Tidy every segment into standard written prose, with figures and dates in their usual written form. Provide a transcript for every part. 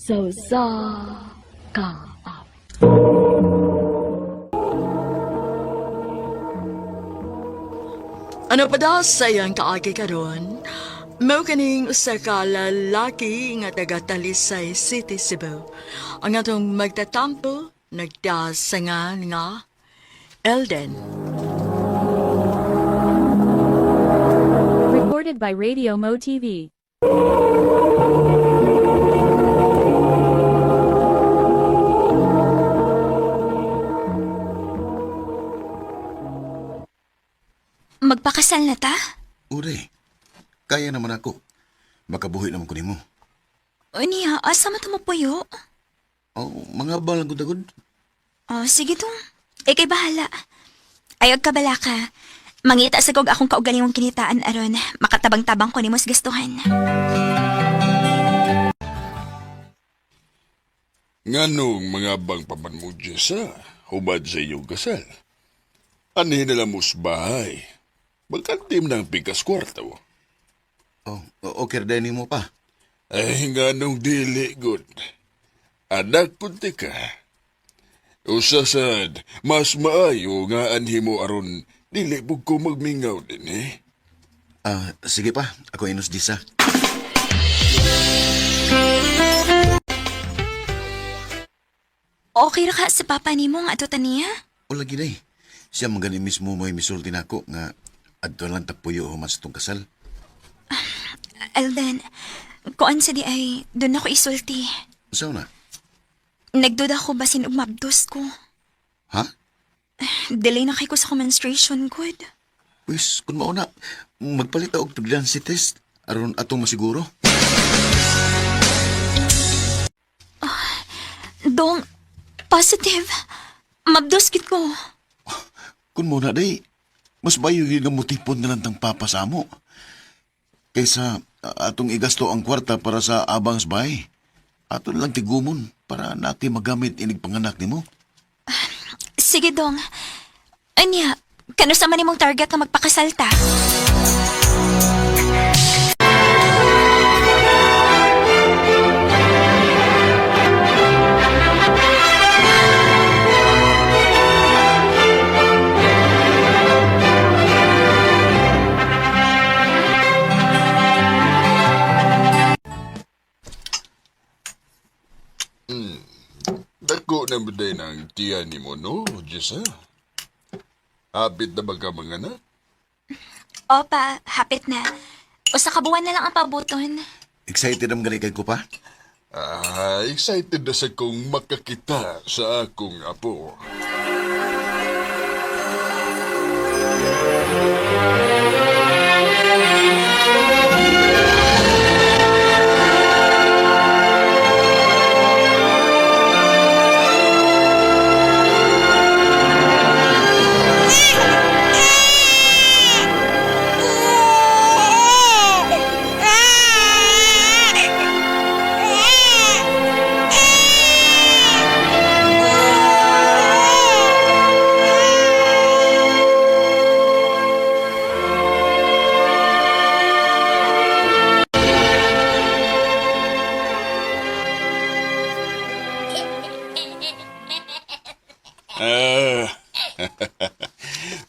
So sa ka. Ano pa daw sayang kaagi karon? Mao kaning usa ka lalaki nga taga Talisay City, Cebu. Ang atong magtatampo nagdasangan nga Elden. Recorded by Radio Mo TV. Magpakasal na ta? Uray, kaya naman ako. Makabuhi naman ko nimo. O niya, asa mo tumupuyo? Oh, mga balang gud-agud. O, sige dong. Ikay bahala. Ayog ka bala ka. Mangita sa kog akong kaugalingong kinitaan aron. Makatabang-tabang ko ni mos gastuhan. Nganong mga bang paman mo sa hubad sa iyong kasal? Anihin nila mo sa bahay. Magkantim ng pikas kwarto. Oh, okay din mo pa. Ay, nganong dili, good. Anak kunti ka. Usasad, mas maayo nga anhi mo aron dili bug ko magmingaw din eh. Sige pa, ako inos disa. Okay ra ka sa papa ni mo nga ato taniya? O lagi day. Siya magani mismo mo'y misulti na ako nga adto lang tapuyo human sa tong kasal. Alden, kuan sa di ay doon ako isulti. So na? Nagduda ko basin og mabdos ko. Ha? Delay na kay ko sa menstruation, good. Wis, kung mauna, magpalit og pregnancy test aron atong masiguro. Dong, positive. Mabdos gid ko. Kung muna day, mas bayo yung mutipon na lang tang papa sa amo. Kaysa atong igasto ang kwarta para sa abang sa bahay. Aton lang tigumon para natin magamit inig panganak ni mo. Sige, Dong. Anya, kano sa man imong target na magpakasalta? Dako na baday ng tiyan ni mo, no, Jessa? Habit na ba ka mga anak? Opa, hapit na. O sa kabuwan na lang ang pabuton. Excited ang gani kay ko pa? Excited na sa kong makakita sa akong apo.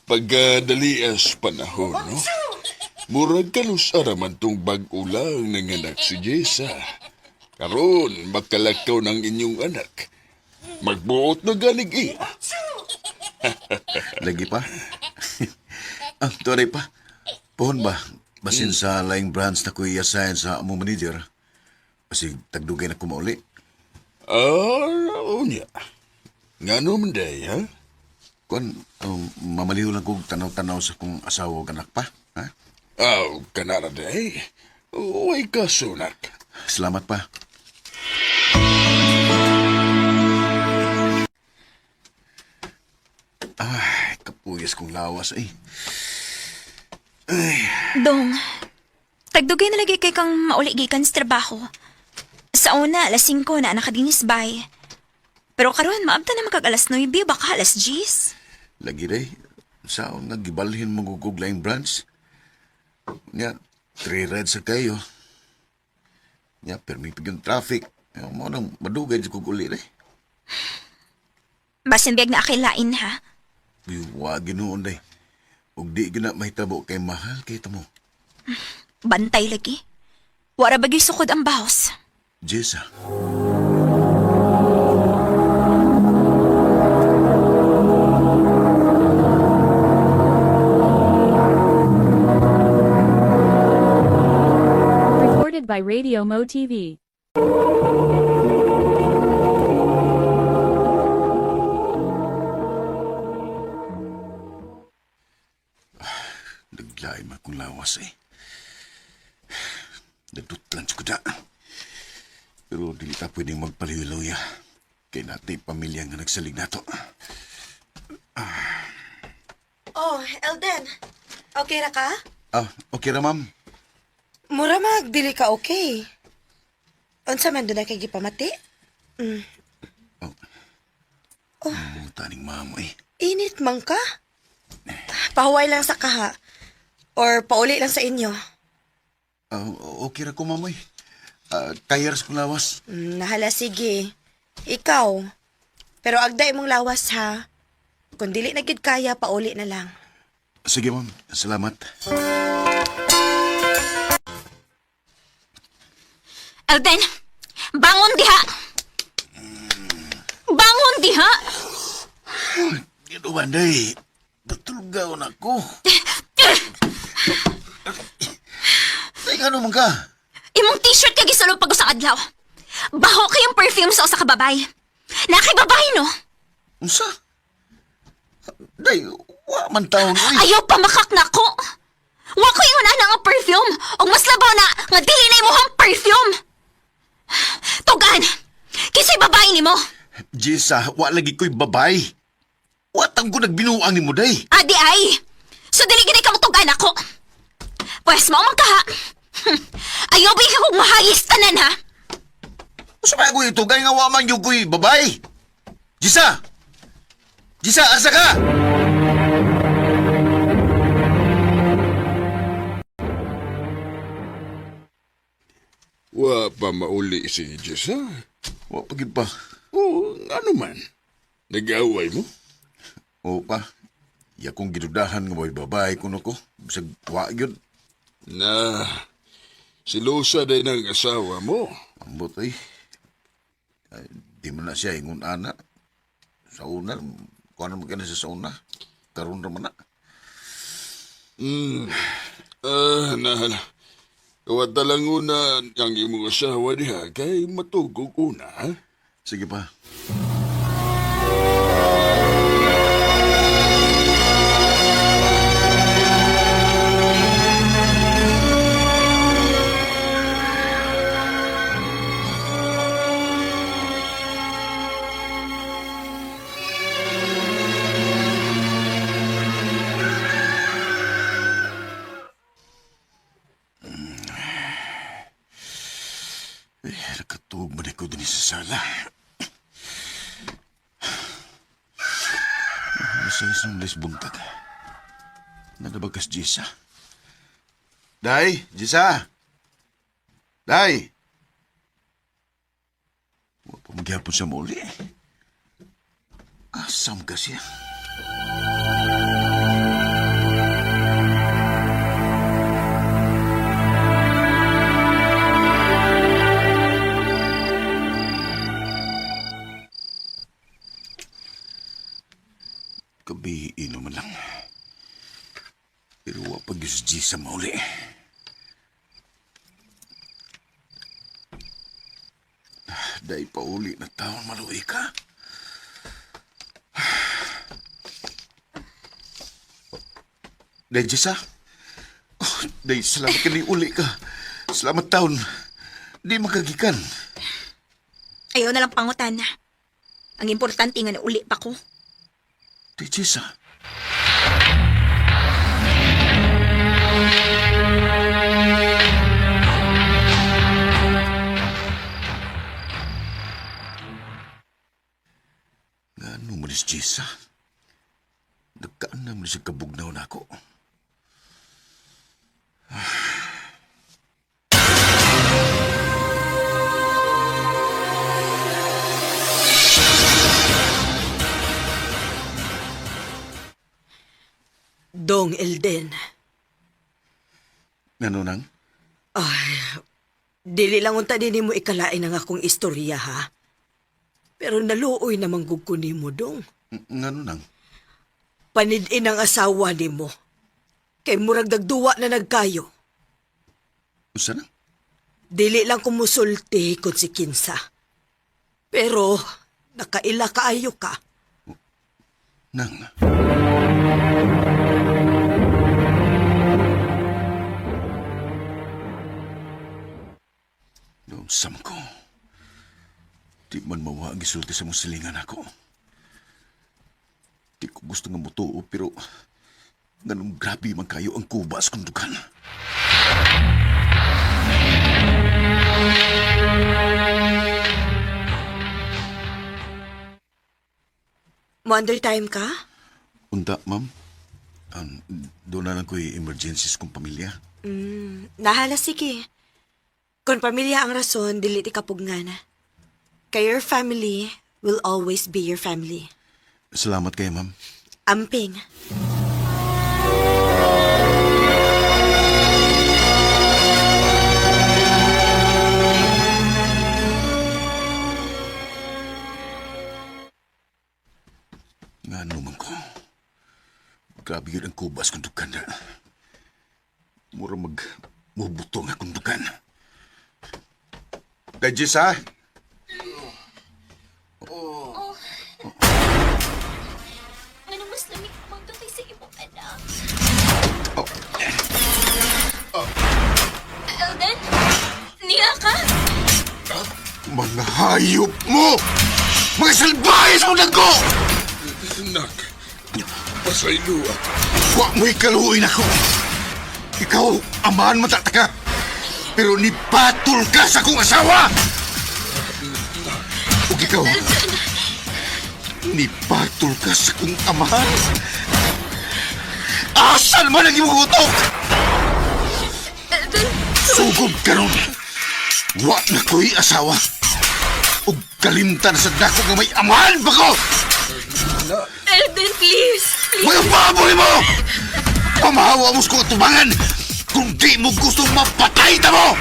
Pagdalias panahon, no? Murag kalus araman tong bag-ulang ng anak si Jessa. Karon, makalakaw ng inyong anak. Magbuot na ganig Lagi pa? Tuwaray pa. Pohon ba? Basin sa laing branch na kuya assign sa amo manager. Kasi tagdugay na kumauli. Oo niya. Nga naman day, ha? Kuan, mamaliw lang kong tanaw-tanaw sa kong asawa o anak pa. Ha? Kanara day. Uy ka, sunak. Salamat pa. Ay, kapuyas kong lawas eh. Dong, tagdugay na lagi kay kang mauli gikan sa trabaho. Sa una, alas 5 na nakadinis bay. Pero karon maabta na magkag alas 9, baka alas 10. Lagi day, saan nga gibalhin magugog laing branch? Nya, 3 rides sa kayo. Nya, permi yung traffic. Mo nang madugay sa kuguli eh. Basin biyag na akilain ha. Wa ginoon day. Ug di gina mahitabo kay mahal kay mo. Bantay lagi. Wara bagay sukod ang bahos. Jessa. Recorded by Radio Mo TV. Naglay man kong lawas eh. Nagdutlan sa kuda. Pero di ta pwedeng magpaliluya. Kay natin pamilya nga nagsalig nato. Oh, Elden. Okay ra ka? Okay ra ma'am. Mura dili ka okay. Unsa man doon kay gipamati? Taning mamo eh. Init man ka? Pahuway lang sa kaha. Or pauli lang sa inyo. Okay ra ko mamoy. Kayars kong lawas. Nahala sige. Ikaw. Pero agday mong lawas ha. Kung dili na gid kaya, pauli na lang. Sige ma'am, salamat. Elden, bangon diha! Bangon diha! Ito banday. Natulgaw na ko. Ay, ano man ka? Imong t-shirt kag gisulod pag sa adlaw. Baho kayong perfume sa usa ka babay. Nakay babay no? Unsa? Day, wa man taon. Ayaw pa makak nako. Wa ko ingon ana nga perfume ug mas labaw na nga dili na imong perfume. Tugan. Kisay babay nimo? Jessa, wa lagi ko'y babay. Wa tang ko nagbinuang ni mo, day. Adi ay. So dili gid ka mo tugan ako. Pwes mo man kaha. Ayaw ba ka kong mahayis tanan ha? Sa ba ko ito, kaya nga wa man yung ko'y babay. Jessa! Jessa, asa ka? Wa pa mauli si Jessa. Wa pagid pa. O, ano man? Nag-away mo? O pa. Ya kong gidudahan nga may babay kuno ko. Bisag wa yun. Na, silusa day ng asawa mo. Ambot ay. Di man na siya ingon ana. Sa una, kung ano magkana siya sa una. Karoon naman na. Nahala. Kawat talang una ang imong asawa diha kay matugog una, ha? Sige pa. Nakatuog man ako din sa sala. Sa isang lesbuntag. Nadabagas Jessa. Day! Jessa! Day! Huwag pa magyapon sa muli. Asam ka siya. Kabihin naman lang. Pero wapag yung si Jessa mauli. Dahil pa uli na taon maluwi ka. Dahil Jessa. Oh, dahil salamat ka ni uli ka. Salamat taon. Di makagikan. Ayaw na lang pangutan. Ang importante nga na uli pa ko. Dahil Jessa. Ano mo ni si Jessa? Nagkaan na mo ni siya kabugnaw na ako. Elden. Ngano nang? Dili lang unta din mo ikalain ang akong istorya, ha? Pero naluoy namang gugko nimo dong. Ngano nang? Panidin ang asawa nimo. Kay murag dagduwa na nagkayo. Usa nang? Dili lang kumusulti kung si Kinsa. Pero nakaila kaayo ka. Nang? Doon sam ko. Di man mawa ang gisulti sa mong silingan ako. Di ko gusto nga mutuo, pero ganun grabe man kayo ang kubas kong dukan. Wonder time ka? Unta, ma'am. Doon na lang ko'y emergencies kong pamilya. Nahala sige. Kung pamilya ang rason, dili ti kapugnan. Kay your family will always be your family. Salamat kayo, ma'am. Amping. Nga naman ko. Grabe yun ang kubas kong dukan na. Mura mubuto nga kong dukan. Dajis, ha? Ano mas lamig magdutay sa imong anak? Elden? Niya ka? Mga hayop mo! Mga salbayas mo nagko! Nak, pasaylo ako. Huwag mo'y kaluin ako. Ikaw, amahan matataka. Pero nipatol ka sa kong asawa! Ug ikaw, nipatol ka sa kong amahan. Asan man ang iyong utok? Sugod ka nun. Wa na ko'y asawa. Ug kalimtan sa dako nga may amahan ba ko? Elden, please! Mga baboy mo! Pamahawa mo sa kong tubangan kung di mo gustong mapatay ta mo!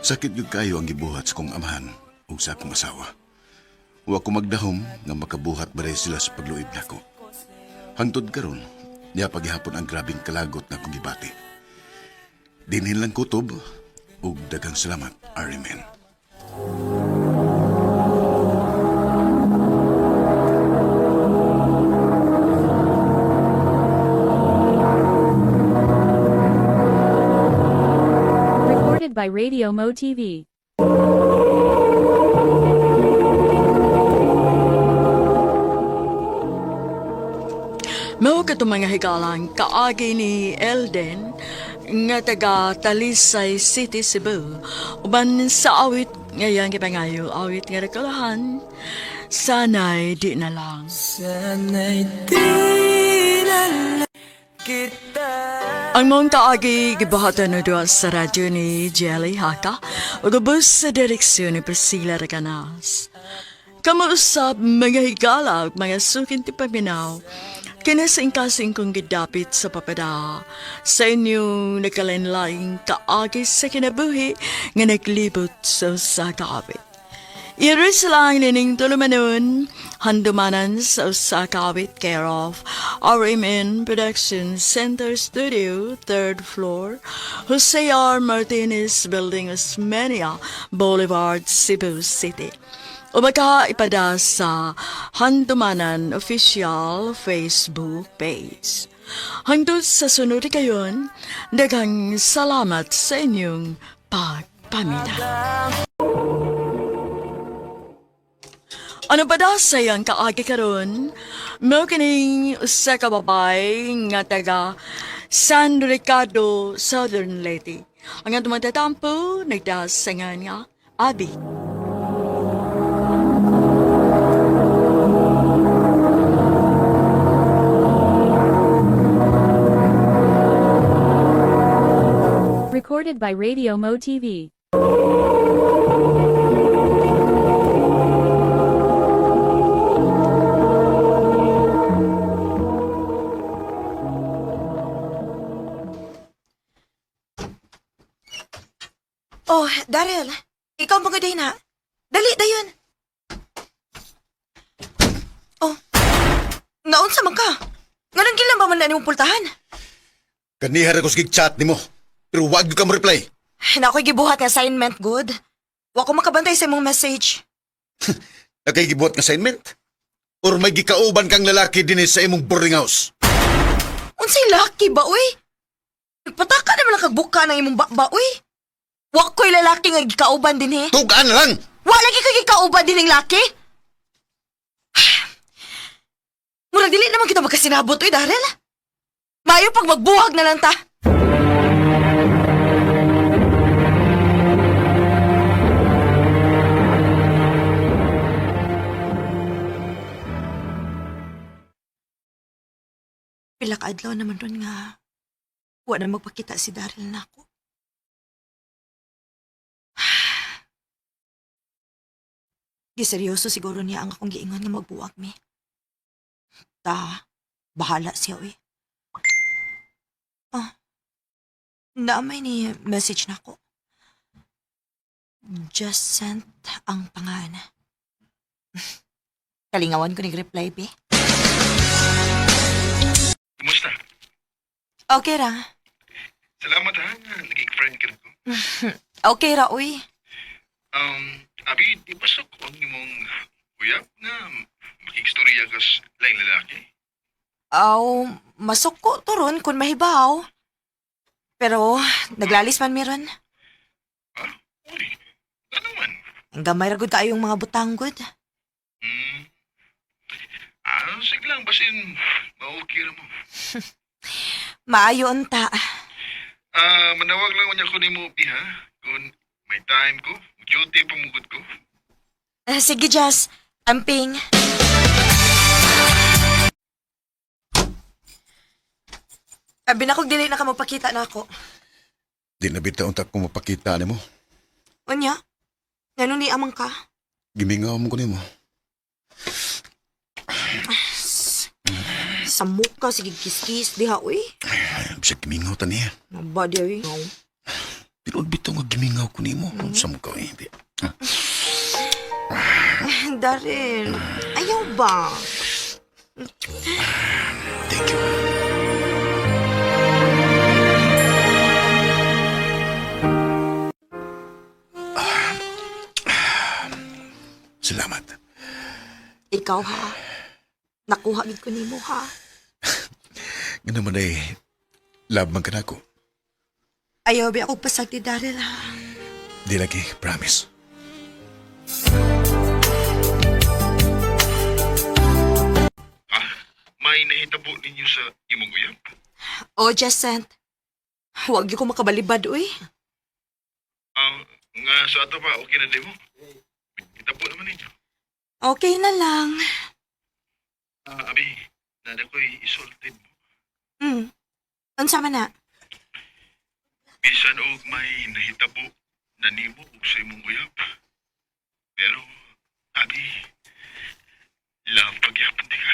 Sakit yung kayo ang gibuhat sa kong amahan o sa akong asawa. Wa ko magdahom nga makabuhat baray sila sa pagluib nako. Hangtod karon, niya paghihapon ang grabing kalagot na kong gibati. Dinhin lang kutob ug daghang salamat, Arimen. Recorded by Radio Mo TV. Mao kato mga higalang kaagi ni Elden nga taga Talisay City, Cebu. Uban sa awit ngayang kipangayo awit nga rekalahan. Sana'y di na lang. Ang mong kaagi gibahatan na doon sa radyo ni Jelly Haka o gabos sa direksyon ni Priscilla Raganas. Kamuusap mga higala at mga sukin ti paminaw. Kinasing-kasing kong gidapit sa papada sa inyong nakalinlaing kaagi sa kinabuhi nga naglibot sa kaawit. Iris lang nining tulumanon, handumanan sa Usakawit care of RMN Production Center Studio, 3rd floor, Jose R. Martinez Building, Osmeña Boulevard, Cebu City. O baka ipada sa Handumanan Official Facebook page. Hangtod sa sunod kayon, daghang salamat sa inyong pagpamina. Ano pa da sayang kaagi karon? Mo kining usa ka babay nga taga San Ricardo, Southern Leyte. Ang atong matatampo nagdasangan nga Abi. Recorded by Radio Mo TV. Daryl, ikaw mga day na. Dali, dayon. Oh, naunsa man ka? Ganun gilang ba man na nimong pultahan? Kanihar ako sige chat ni mo. Pero wag ka mo reply. Na ako'y gibuhat nga assignment, good. Wa ko makabantay sa imong message. Nakaigibuhat nga assignment? Or may gikauban kang lalaki din sa imong boarding house? Unsay laki ba, uy? Nagpataka naman ang kagbuka ng imong ba, uy? Wa ko'y lalaki nga gikauban din, he. Tugaan na lang! Wa lagi ka gikauban din ng laki? Murag dili naman kita magkasinabot, uy, Daryl. Mayo pag magbuhag na lang ta. Pila ka adlaw naman ron nga wa na magpakita si Daryl na ako. Giseryoso siguro niya ang akong giingon nga magbuwag mi. Bahala siya, uy. Naamay ni message na ako. Just sent ang pangalan. Kalingawan ko nag-reply, be. Kumusta? Okay ra. Salamat ha, naging friend ka ko. Okay ra, uy. Abi, di ba sa kung imong uyap na makikstorya kas laing lalaki? Aw, masok ko to ron kung mahibaw. Pero, naglalis man meron. Uy, ano man? Ang gamay ra gud kayong mga butanggod. Sige lang, basin, maukira mo. Maayo unta. Manawag lang niya ko ni mo, Bi, ha? Kung may time ko, duty pamugod ko. Sige, Jazz. Amping. Abi na kog dili na ka magpakita na ako. Di na bitaw unta ko mapakita ni mo. Unya? Ngano ni amang ka? Gimingaw mo ko ni mo. Sa muka, sige kiskis diha, uy. Bisa gimingaw ta niya. Nabadi, uy. Pero bitaw nga gimingaw ko ni mo. Sa mukha eh. Di. Daryl, ayaw ba? Thank you. Salamat. Ikaw, ha? Nakuha gid ko nimo, ha? Nga naman ay labang ka na ako. Ayaw ba ako pasag ni Daryl, ha? Di lagi, promise. May nahitabo ninyo sa imong uyap? O, Jacent. Huwag niyo ko makabalibad, uy. Nga sa ato pa, okay na di mo? Hitabo naman ninyo. Okay na lang. Abi, nada ko'y isultid mo. Unsa man na? Bisan og may nahitabo na nimo og sa imong uyap. Pero, abi, love pagyapon di ka.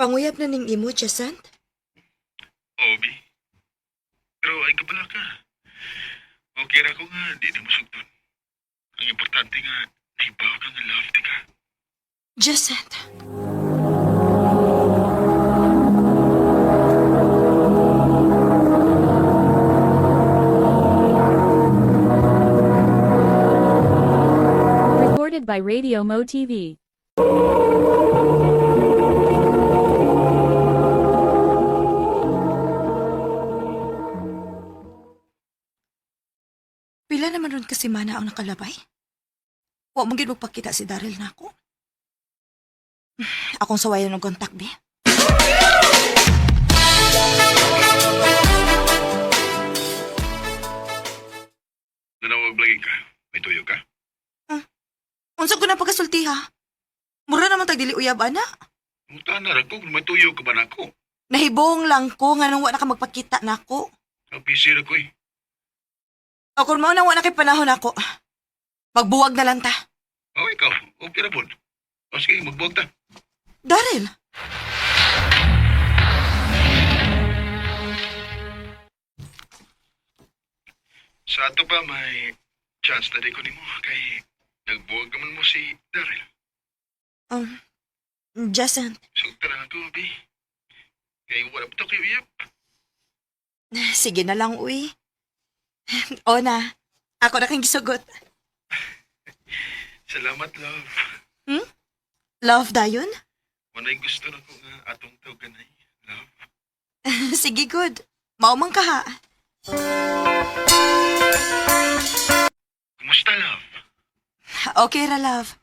Panguyab na ning imo, Jacent? Obi. Pero ay kabala ka. Okay ra ko nga, di na masugton. Ang importante nga, nahibaw ka nga love di ka. Jacent. Recorded by Radio Mo TV. Pila naman ron kasi mana ang nakalabay? Huwag mong magpakita si Daryl na ako. Akong sawayan ng kontak, be. Nanawag lagi ka. May tuyo ka. Unsa ko na pagkasulti, ha? Mura naman tagdili uyab, ana. Muta na ra ko, kung may tuyo ka ba na ako? Nahibong lang ko nga nang wala ka magpakita na ako. Busy ra ko eh. O kung mao nang wala kay panahon ako, magbuwag na lang ta. Ikaw, okay ra po. Sige, magbuwag ta. Daryl, Sa Sa ato ba may chance na di ko nimo kay nagbuwag naman mo si Daryl. Jason, Sugta lang ako, Bi. Kay wala pa to kayo iyap. sige na lang, uy. O na, ako na kang gisugot. Salamat, love. Love dayon? Manay gusto na ko nga atong tawganay, love. Sige, good. Maumang ka ha. Kumusta, love? Okay ra, love.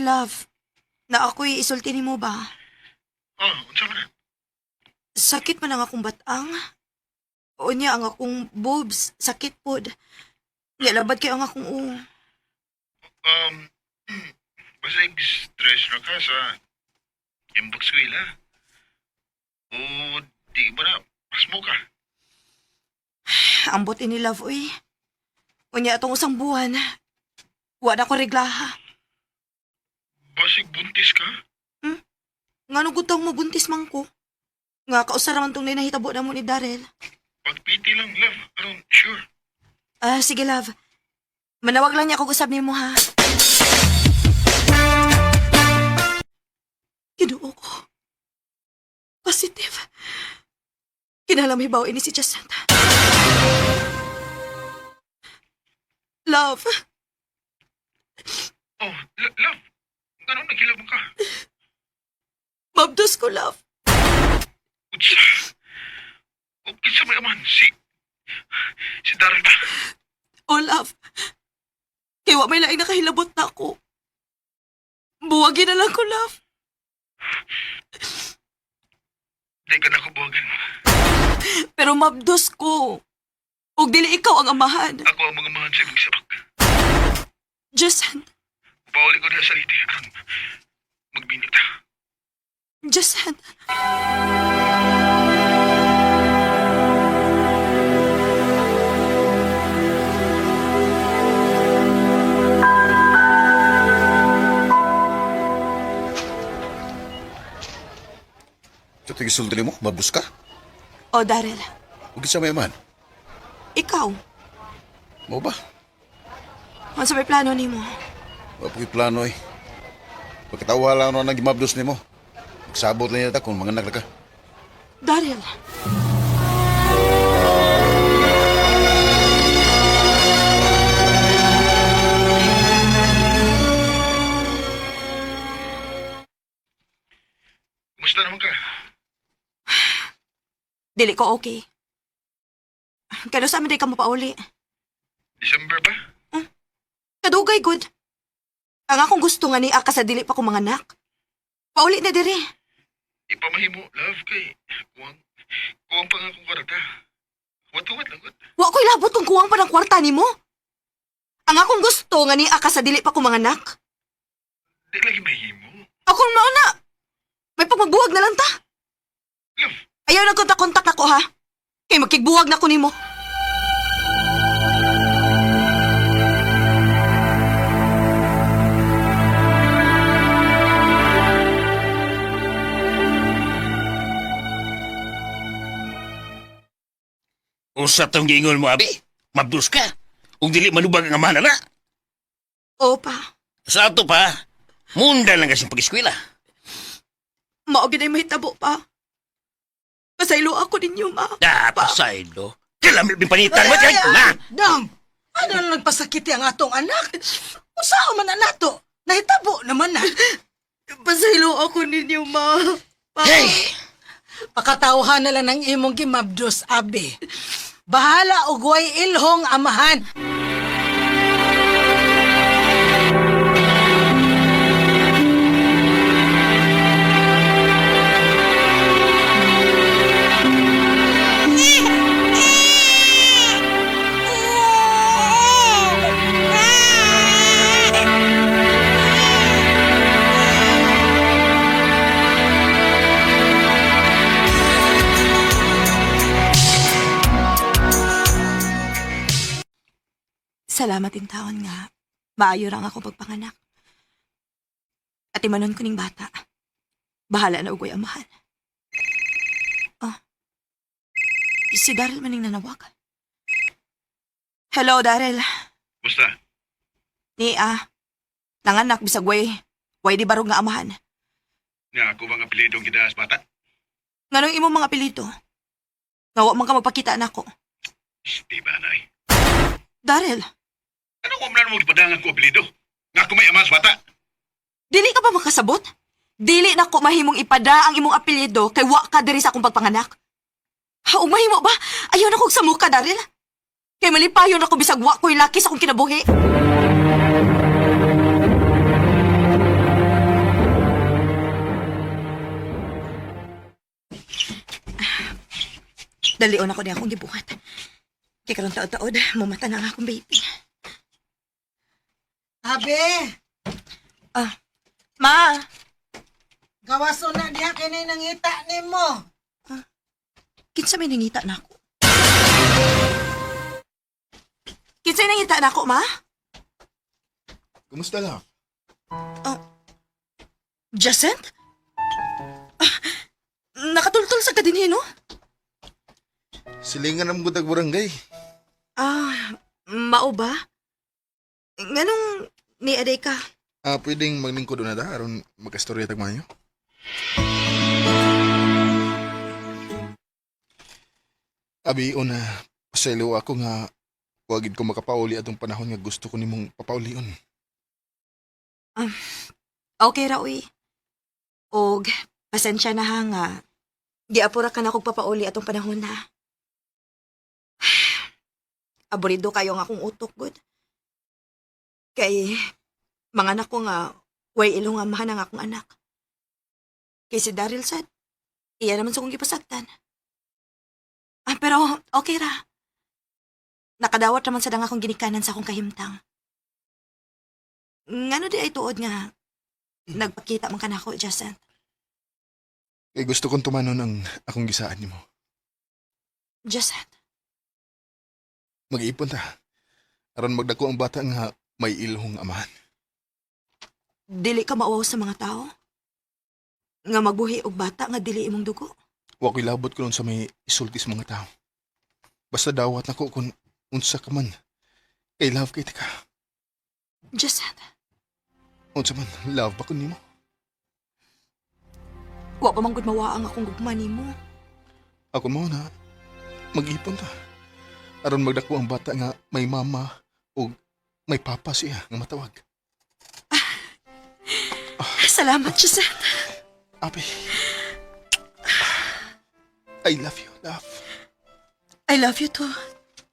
Love, na ako'y isulti ni mo ba? Unsa man na? Sakit man ang akong batang. O niya ang akong boobs, sakit pod. Labad kayo ang akong Basta stress na ka sa inbox ko ila. O di ba na, pasmo ka? Ambot ini love, uy. O niya atong usang buwan. Wala ko reglaha. Basig buntis ka? Nga nung gutang mabuntis man ko. Nga kausara man tong nahitabo na mo ni Daryl. Pagpiti lang, love. Aron, sure. Sige love. Manawag lang niya ako usab ni mo ha. Kinuo ko. Positive. Kinalamibaw ini si Jason. Love. Love. Ganun nagkilabang ka. Mabdos ko, love. Utsa. Okay sa may aman, si Daryl ba? Oh, love. Kaya wa may laing nakahilabot na ako. Buwagin na lang ko, love. Di ka na ko buwagan. Pero mabdos ko. Ug dili ikaw ang amahan. Ako ang mga mahan sa ibang sabak. Jason. Pauli ko na sa liti. Aron, magbinit ta. Jason. Sa tigisulti mo, mabus ka? Oh, Daryl. Huwag sa mayaman. Ikaw. Mo ba? Ano sa may plano ni mo? Wapoy plano eh. Pagkatawa lang nang nagimabdos ni mo. Magsabot lang yata kung mga ka. Daryl. Kumusta naman ka? Dili ko okay. Kano sa amin di ka mapauli. December ba? Kadugay, good. Ang akong gusto nga ni Aka sa dili pa ko mga anak. Pauli na dire. Ipamahimo, love, kay kuwang pa nga akong karata. Wat lang, wat. Wa ko'y labot kung kuwang pa ng kwarta ni mo. Ang akong gusto nga ni Aka sa dili pa ko mga anak. Di lagi mahimo. Akong mauna. May pagmagbuwag na lang ta. Love, Ayaw na kontak-kontak ako ha. Kay magkigbuwag na ko ni mo. Usa tong giingon mo, abi. Mabdus ka. Kung dili manubag ang amana na. Opa. Sa ato pa, munda lang kasing pag-eskwela. Maogin ay mahitabo pa. Pasaylo ako ninyo, ma. Pasay do. Kalamit may panitan mo. Na! Dam! Ano lang nagpasakiti ang atong anak? Usaho man na nato. Nahitabo naman na. Pasaylo ako ninyo, ma. Hey! Pakatawhan na lang ng imong gimabdos, abi. Bahala og way ilhong amahan. Salamat in taon nga. Maayo rang ako pagpanganak. At imanon ko ning bata. Bahala na ugoy amahan. Si Daryl maning nanawag. Hello, Daryl. Basta, Nanganak bisag way di barog nga amahan. nga ako bang apelidong gidaas bata? Nganong imong mga apelyido? Nga wa man ka magpakita nako. Di ba, nay? Daryl, Ano ko man mo gipadangan ko apelido? Nga ako may amas bata? dili ka ba makasabot? Dili na ko mahimong ipada ang imong apelyido kay wa ka diri sa akong pagpanganak. Haong mahimo ba? Ayaw na kong samuka, Daryl. Kay malipayon ako bisag wa ko'y laki sa akong kinabuhi. Dalion ako niya akong gibuhat. Kay karon taod-taod, mumata na ang akong baby. Abi, Ma! gawaso na diha kini nangita nimo. Kinsa may nangita na ako? Kinsa may nangita na ako, Ma? Kumusta lang? Jacent? Nakatultol sa kadinhin, no? Silingan ang butag barangay. Mao ba? Nganong ni aday ka? Pwedeng maglingkod na da aron magkastorya tagmayo. Abi, una, pasaylo ako nga wagid ko makapauli atong panahon nga gusto ko nimong papaulion. Okay ra, uy. Og, pasensya na ha nga. Giapura ka na kog papauli atong panahon na. Aborido kayo nga akong utok, good. Kay, mga anak ko nga, way ilong amahan ang akong anak. Kay si Daryl sad, iya naman sa kong gipasagtan. Pero, okay ra. Nakadawat naman sa dang akong ginikanan sa akong kahimtang. Ngano di ay tuod nga, nagpakita man ka na ako, Jacent. Kay gusto kong tumanon ang akong gisaan nimo. Jacent, Mag-iipon ta. Aron magdako ang bata nga may ilhong amahan. dili ka maawaw sa mga tao? Nga magbuhi og bata nga dili imong dugo? Wa ko'y labot ko nun sa may isulti sa mga tao. Basta dawat na ko kung unsa ka man. Kay love kay ka. Jacent, Unsa man, love ba ko nimo? wa pa man gud mawa ang akong gugma nimo. Ako mo na, mag-ipon ta. Aron magdako ang bata nga may mama o may papa siya nga matawag. Salamat, Jacent. Abi, I love you, love. I love you too,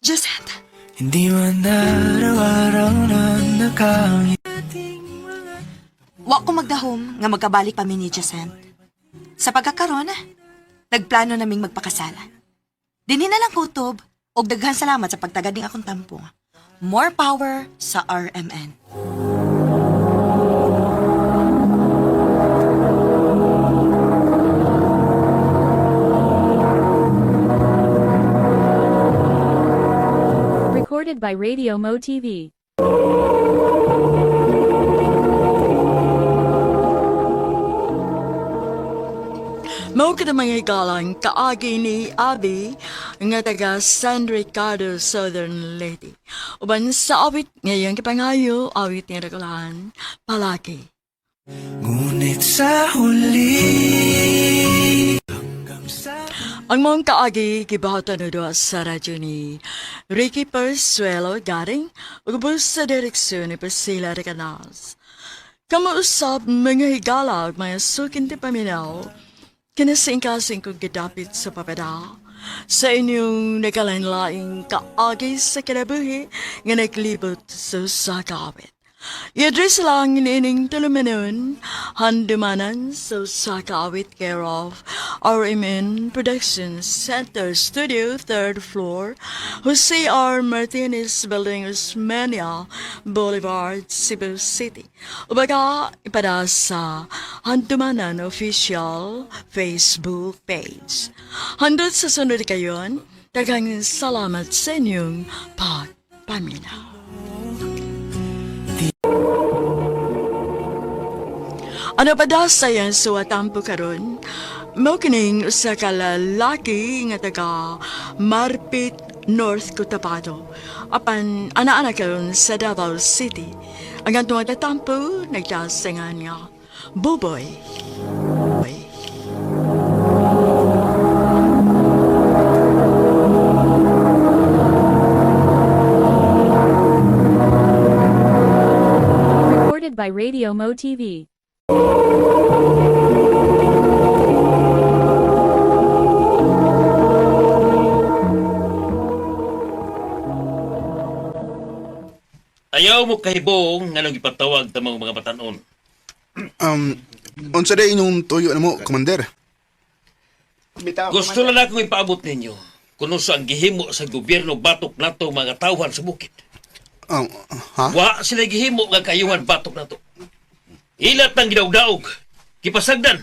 Jacent. Hindi man araw-araw na nakangit. Wa ko magdahom nga magkabalik pa mi ni Jacent. Sa pagkakaroon, nagplano naming magpakasala. Dinhi na lang kutob og daghan salamat sa pagtagad ning akong tampo. More power sa RMN. Recorded by Radio Mo TV. Mao kada mga galang kaagi ni Abi nga taga San Ricardo, Southern Leyte. Uban sa awit ngayong kipangayo, awit ni Ragulahan, palagi. Ngunit sa huli Ang mong kaagi gibahatan na doon sa radyo ni Ricky Persuelo garing ugubos sa direksyon ni Priscilla Recanas. Kamuusap mga higala mga sukin ti paminaw kinasingkasing kong gidapit sa papada sa inyong nagalain-laing kaagi sa kinabuhi nga naglibot sa kawit. I-address lang inining tulumanon, handumanan sa kawit care of RMN Productions Center Studio, 3rd floor, Jose R. Martinez Building, Osmeña Boulevard, Cebu City. Ubaga, ipada sa Handumanan Official Facebook page. Handot sa sunod kayon, daghang salamat sa inyong pagpaminaw. Ano pa da sayang suwatampo karon? Mao kining usa ka lalaki nga taga Marpit North Cotabato. Apan ana-ana karon sa Davao City. Ang atong tatampo nagdasingan nga Buboy. Recorded by Radio Mo TV. Ayaw mo kahibong nga nang ipatawag tamang mga batanon. Unsa day inyong tuyo na mo, Commander? Gusto lang akong ipaabot ninyo kung sa ang gihimo sa gobyerno batok nato mga tawhan sa bukid. Ha? Wa sila gihimo nga kayuhan batok nato. Ilat ng gidawdaog, kipasagdan.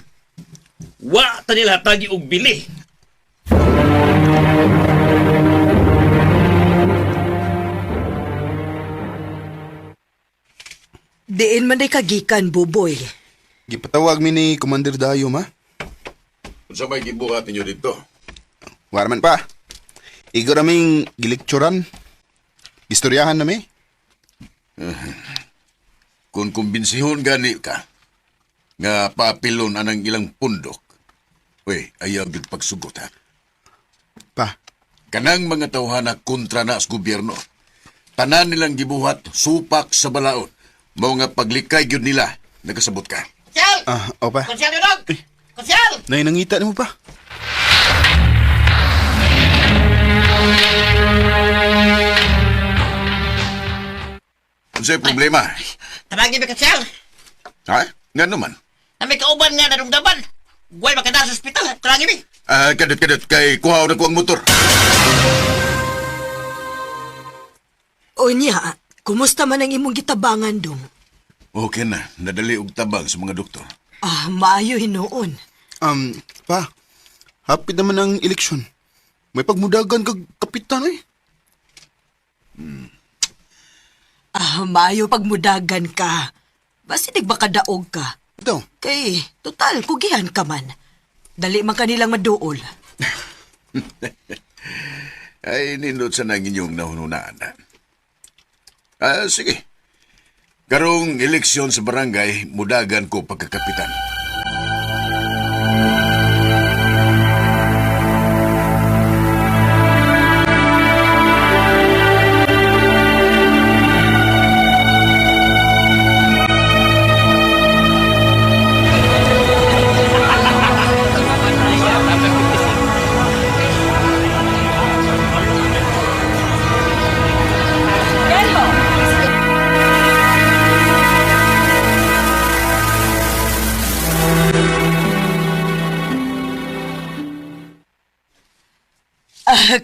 Wa ta nila hatagi og bili. Diin man day kagikan, Buboy. Gipatawag mi ni Commander Dayo, ma? Unsa may gibuhat ninyo dito? Waraman pa. Igo raming gilikturan. Istoryahan na mi. Kung kumbensihon gani ka, nga papilon anang ilang pundok, ayaw gid pagsugot ha. Pa, Kanang mga tawhana kontra na sa gobyerno. Tanan nilang gibuhat, supak sa balaod. Mao nga paglikay gyud nila, nagasabot ka. opa. Konsyal dog! Konsyal! Nay nangita mo pa. Unsay problema? Tabagin ba konsyal? Ha? Nga naman. Na may kauban nga narumdaman. Guway makadala sa ospital. Talangin mi. Kadot kay kuhaw na ko ang motor. Unya, kumusta man ang imong gitabangan, Dong? Okay na, nadali og tabang sa mga doktor. Maayo hinoon. Pa, hapit naman ang eleksyon. May pagmudagan kag kapitan eh. Maayo pagmudagan ka. Basi nagbakadaog ka. Ito, Kay, total, kugihan ka man. Dali man kanilang maduol. Ay, nindot sa nang inyong nahununaan na. Sige. Karong eleksyon sa barangay, mudagan ko pagkakapitan.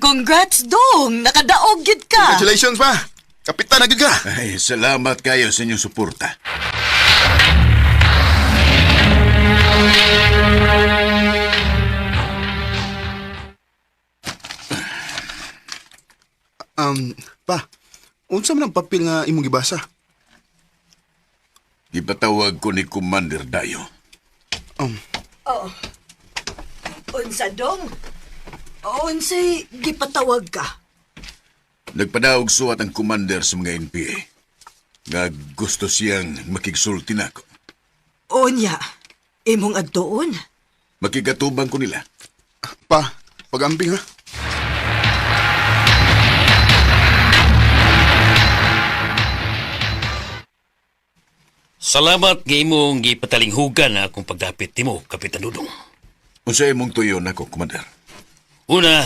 Congrats, Dong! Nakadaog gid ka! congratulations pa. Kapitan na ka. Ay, salamat kayo sa inyong suporta. Pa, unsa man ang papel nga imong gibasa? Ipatawag ko ni Commander Dayo. Unsa, Dong? Unsay gipatawag ka? Nagpadaog suwat ang commander sa mga NPA. Nga gusto siyang makigsulti nako. Unya, imong adtoon? Makikatubang ko nila. Pa, pag-amping ha. Salamat nga imong gipatalinghugan na akong pagdapit nimo, Kapitan Dudong. Unsay imong tuyo nako, Commander? Una,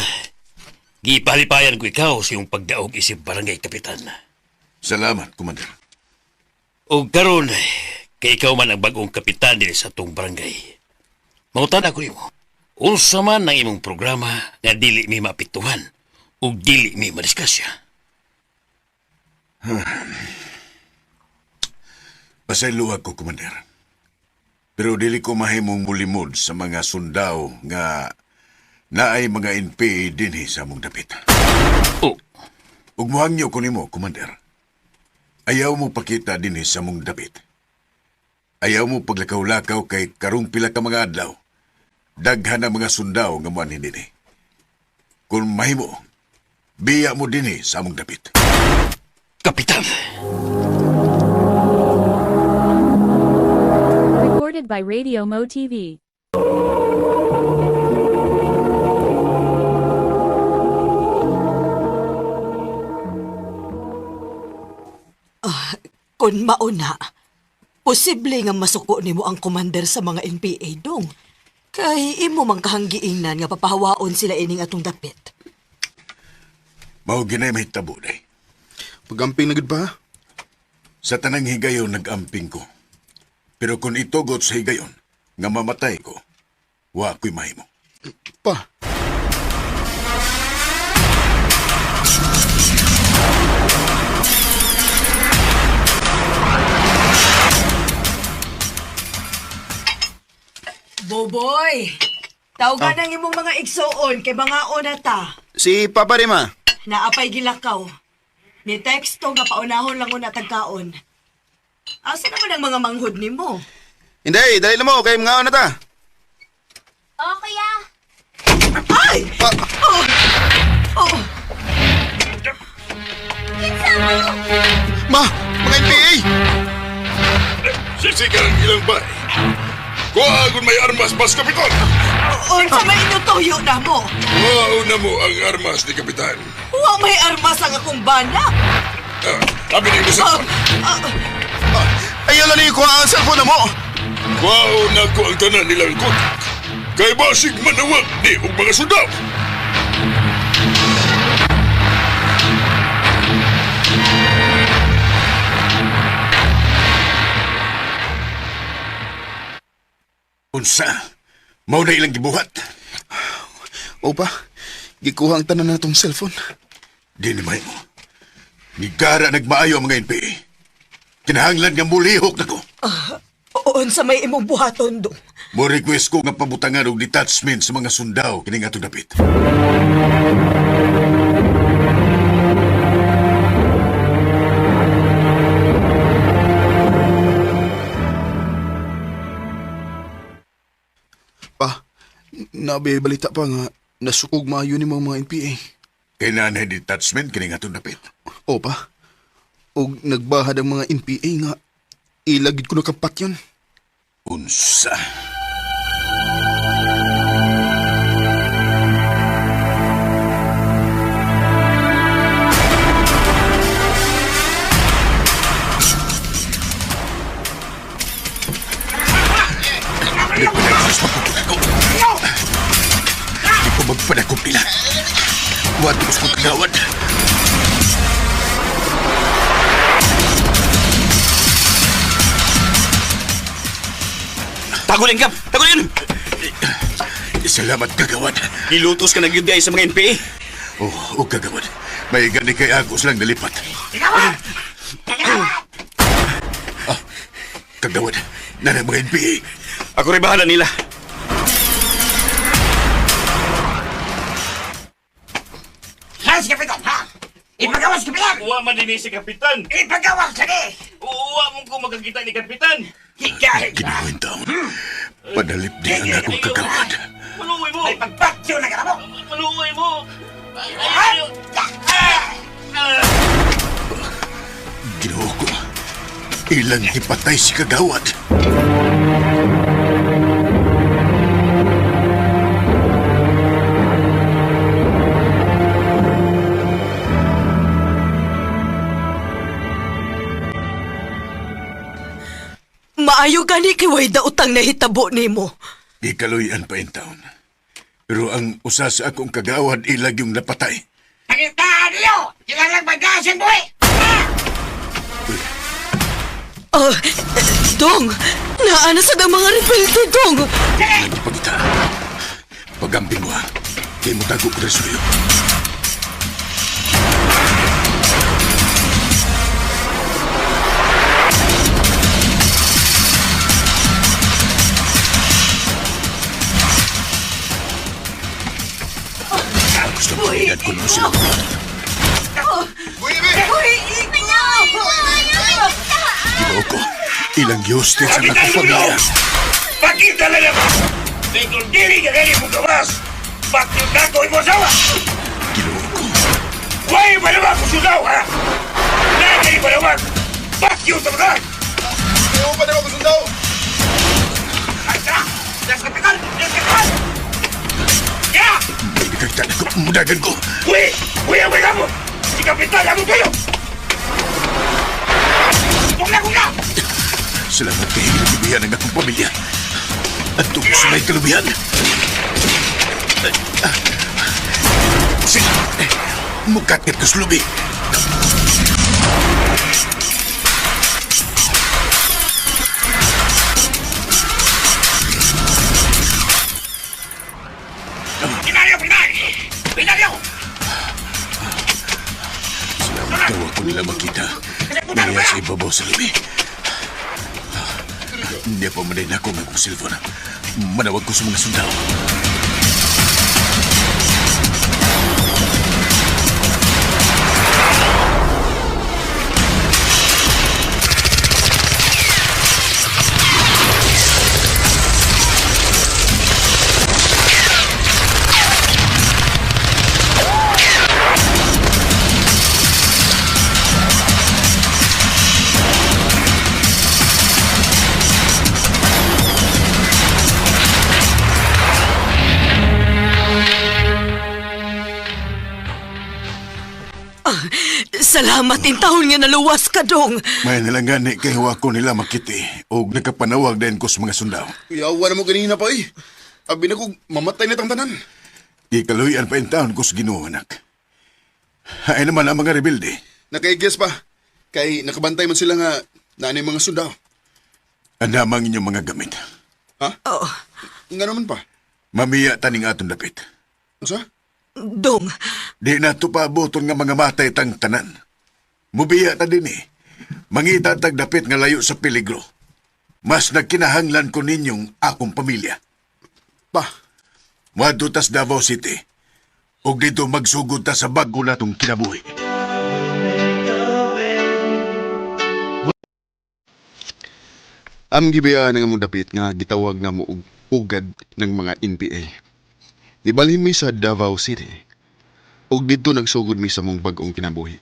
gipalipayan ko ikaw sa iyong pagdaog isip barangay kapitan. Salamat, Commander. O karon, kay ikaw man ang bagong kapitan din sa itong barangay. Mangutan ako nimo. Unsa man ang imong programa nga dili mi mapituhan o dili mi madiskasya. Pasayloa ko, Commander. Pero dili ko mahimong mulimod sa mga sundao nga naay mga NPA dinhi sa among dapit. Oh, Ug muhangyo ko nimo, Commander. Ayaw mo pakita dinhi sa among dapit. Ayaw mo paglakaw-lakaw kay karong pila ka mga adlaw. Daghan ang mga sundao nga muan hindi. Kung mahimo, Biya mo din sa among dapit. Kapitan. Recorded by Radio Mo TV. Kung mauna, posible nga masuko nimo ang commander sa mga NPA dong. Kay imo mang kahanggiingnan nga papahawaon sila ining atong dapit. Mao ginay mahitabo day. Pagamping na gud ba? Sa tanang higayon nag-amping ko. Pero kung itugot sa higayon, nga mamatay ko, wa ko'y mahimo. Pa, Boboy! Tawgan ang imong mga igsoon kay mga onata. si Papa Rima. Naapay gilakaw. Ni teksto nga paunahon lang una tagkaon. Asa naman ang mga manghud nimo? Hindi, dali na mo, kay mga na ta. Oh, kuya. Ay! Oh! Oh! Ma, mga NPA! Sisigan ang ilang bay. Kuhagon may armas, mas kapitan. Unsa may inutuyo na mo? Wow na mo ang armas ni Kapitan. Wa may armas ang akong bana. Abi ni mo sa... Ayaw lang niyo kuha ang cellphone na mo. Wow na ko ang tanan nilang kontak. Kay basig manawag ni og mga sundao. Unsa? Mao na ilang gibuhat. O pa, gikuha ang tanan na tong cellphone. Di ni mahimo. Nigara nagmaayo ang mga NPA. Kinahanglan nga mulihok na ko. Unsa may imong buhaton do? Mo request ko nga pabutangan og detachment sa mga sundao kining atong dapit. Pa, nabi balita pa nga nasukog maayo ni mga NPA. Kailangan detachment kining atong dapit. O pa, og nagbahad ang mga NPA nga ilagid ko na kapat yun. Unsa? Di ko magpanakop nila. Watos ko kagawad. Tagulin, Kap! Tagulin! Salamat kagawad. Nilutos ka nagyud sa mga NPA. Oh, kagawad. May gani kay Agos lang nalipat. Kagawad, na mga NPA. Ako rin bahala nila. Yes, Kapitan, ha? Ipagawas, Kapitan! Uwa man din si Kapitan. Ipagawas ka ni! Uwa mo ko magkakita ni Kapitan. Higahig ka! Ginawain taon. Padalip di ang akong kagawad. Maluoy mo. Ay pagpatyo na ka mo! Maluoy mo. Ginoo ko. Ilang ipatay si kagawad. Maayo gani kay way daotang nahitabo nimo. Di kaluyan pa in taon. Pero ang usa sa akong kagawad ilag yung napatay. Pagitaan niyo! Kilalang magasin, boy! Dong! Naana sa mga rebelde, Dong! Lagi pa kita. Pagamping mo ha. Kaya mo tago ko rin sa'yo. Gusto mo ingat ko nung sila. Ginoo ko. Ilang Diyos din sa nakong pamilya. Pakita lang ako! Kay kung dili ka gani mo gawas, bakit na ko imo sawa! Ginoo ko. Huwag malawag ko sundaw, ha? Lagi malawag! Fuck you, tabagan! Ayaw pa naman ko sundaw! Ay, tara! Yes, kapitan! Yes, kapitan! Yeah! May nagkagtala ko, mudagan ko. Uy! Uy, ang mga mo! Si kapitan, amo kayo! Kung na! Salamat kay hinibihan ng akong pamilya. At tungkol sa may kalubihan. Sige, mukakit ko sa lubi. Pinaryo! Pinaryo! Salamat daw ako nila makita. Nariya sa ibabaw sa lubi. Hindi pa manayin ako ng akong silfon. Manawag ko sa mga sundao. Salamat in taon nga naluwas ka, dong. May nalangani kay huwa ko nila makiti o nagkapanawag din ko sa mga sundao. Yawa na mo kanina pa eh. Abi na ko, mamatay na tang tanan. Di kaluyan pa yung taon ko sa Ginoo, anak. Ay naman ang mga rebelde. Nakaigyas pa. Kay nakabantay man sila nga naanay mga sundao. Andamang inyong mga gamit. Ha? Oh, Nga naman pa. Mamiya taning atong dapit. Ano sa? dong. Di na to pabuton nga mga matay tang tanan. Mubiya ta din eh. Mangita tag dapit nga layo sa peligro. Mas nagkinahanglan ko ninyong akong pamilya. Pa, Wadto tas Davao City. Og dito magsugod ta sa bago natong kinabuhi. am gibaya nga mong dapit nga gitawag nga mo og ugad ng mga NPA. Dibalhin mi sa Davao City. Og dito nagsugod mi sa mong bagong kinabuhi.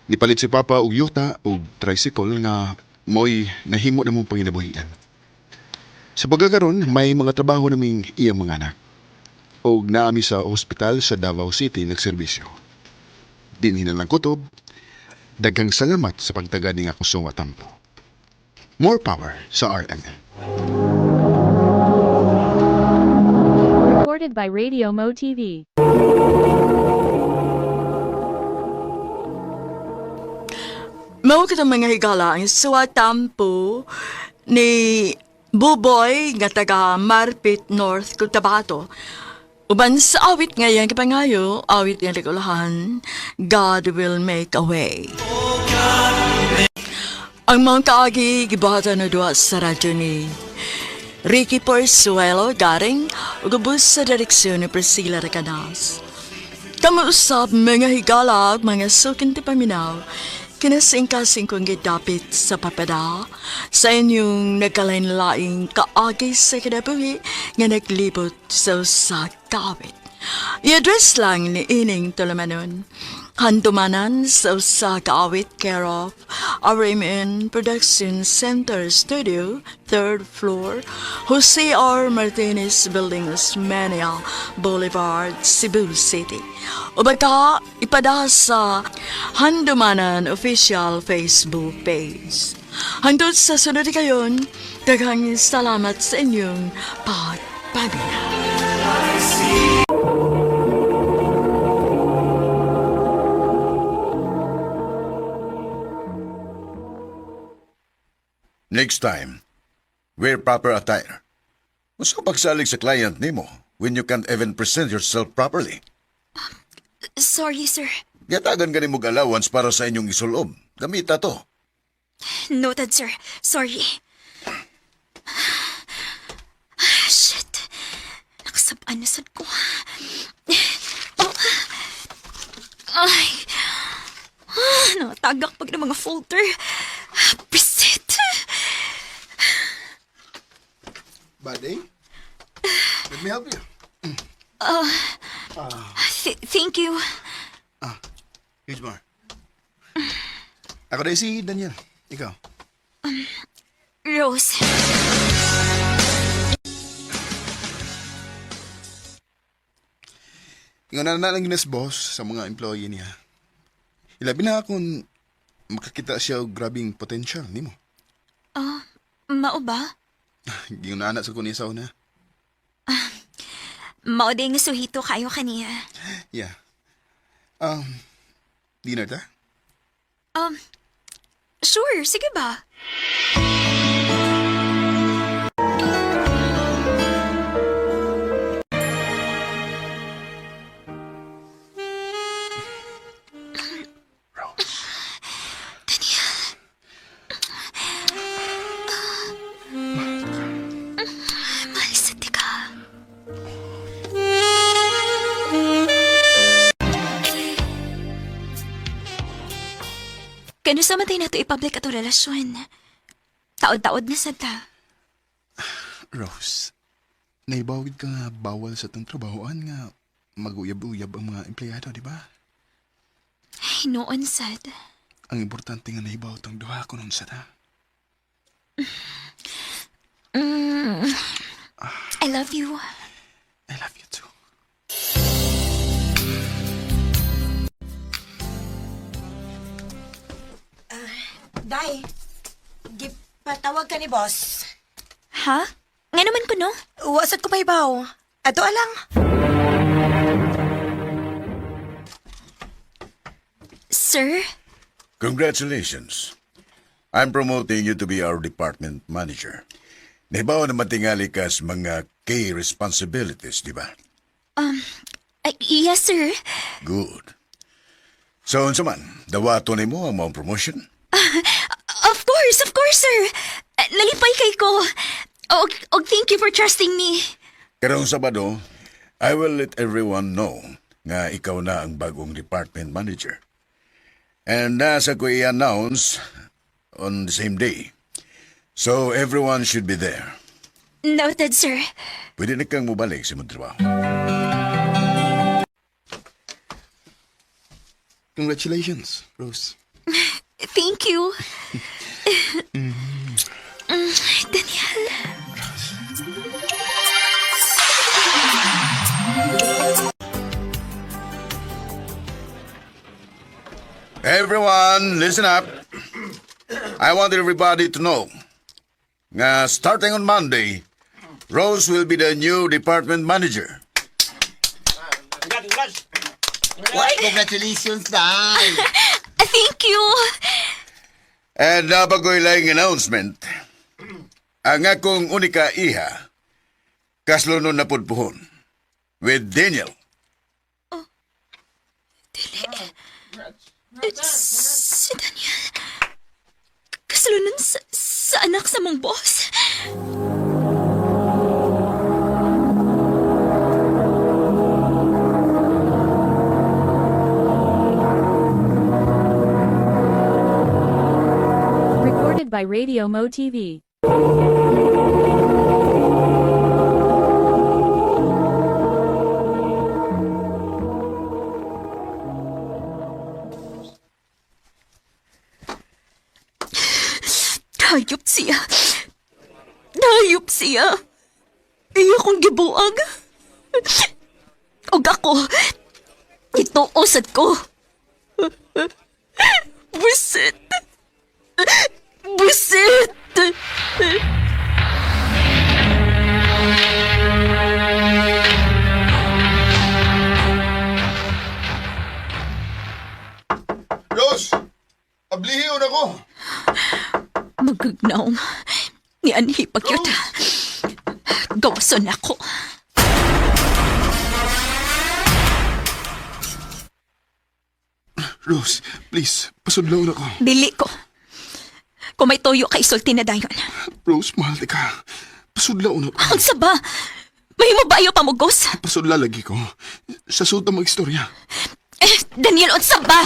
Nipalit si Papa og yuta og tricycle nga mo'y nahimo na mong panginabuhian. Sa pagkakaroon, may mga trabaho naming iyang mga anak. Og naami sa ospital sa Davao City nagserbisyo. Dinhin na lang kutob, daghang salamat sa pagtagad ng akong suwa tampo. More power sa RMN. Recorded by Radio Mo TV. Mao kitang mga higala ang suwatampo ni Buboy nga taga Marpit North, Cotabato. Uban sa awit ngayon kapangayo, awit nga likulahan, God will make a way. Ang mga kaagi gibata na duwa sa radyo ni Ricky Porzuelo garing ugubos sa direksyon ni Priscilla Recanas. Kamuusap mga higala mga sukin ti paminaw, kinasingkasing kong gidapit sa papada sa inyong nagkalain-laing kaagi sa kinabuhi nga naglibot sa kawit. I-address lang ni Ining Tolomanon. Handumanan sa kawit care of RMN Production Center Studio, 3rd floor, Jose R. Martinez Building, Osmeña Boulevard, Cebu City. O baka ipada sa Handumanan Official Facebook page. Hangtod sa sunod kayon, daghang salamat sa inyong pagpabina. Next time, wear proper attire. Gusto pagsalig sa client nimo when you can't even present yourself properly. Sorry, sir. Yatagan ganin mong allowance para sa inyong isulob. Gamita to. Noted, sir. Sorry. Shit. Nakasabaan na sad ko. Oh. Ay. Nakatagak pag ng mga folder. Preset. Buddy, let me help you. Thank you. Hugmar. Ako na si Daniel. Ikaw. Rose. Ingon na lang ginas boss sa mga employee niya. Ilabi na kung makakita siya og grabing potential nimo. Mao ba? Gingon na anak sa kunya sa una. Mao din nga suhito kayo kaniya. Yeah. Dinner ta? Sure, sige ba? Malisati ka. Kano sa matay na ito i-public ato relasyon? Taod-taod na sa ta. Rose, naibawid ka nga bawal sa tong trabahoan nga mag-uyab-uyab ang mga empleyado, di ba? Ay, noon, sad. Ang importante nga naibaw tong duha ko nun sa ta. I love you. I love you too. Day, gipatawag ka ni boss. Ha? Nga naman ko, no? Wasat ko pa ibaw. Ato alang. Sir? Congratulations. I'm promoting you to be our department manager. Nahibaw na matingali ka sa mga key responsibilities, di ba? Yes, sir. Good. So, unsa man, dawato ni mo ang mong promotion? Of course, sir. Nalipay kay ko. Thank you for trusting me. Karong Sabado, I will let everyone know nga ikaw na ang bagong department manager. And nasa ko i-announce on the same day. So everyone should be there. Noted, sir. Pwede na kang mubalik sa mong trabaho. Congratulations, Rose. Thank you. Daniel. Everyone, listen up. I want everybody to know nga starting on Monday, Rose will be the new department manager. Why, congratulations, Day. Thank you. And nabagoy lang announcement. Ang akong unika iha, kaslunon na pudpuhon, with Daniel. Si Daniel. Kasalunan sa anak sa mong boss. Recorded by Radio Mo TV. Hayop siya. Hayop siya. Iya kong gibuag. Og ako, ituosad ko. Busit. Busit. Rose! Ablihiyon ako! Magagnaw. Ni Anhi pagyot. Gawason ako. Rose, please, pasudlaw na ko. Dili ko. Kung may toyo ka, isulti na dayon. Rose, mahal ka. Pasudlaw na ko. Ang saba! May mabayo pa mo, Gos. Pasudla lagi ko. Sa suta mag-istorya. Daniel, unsa ba?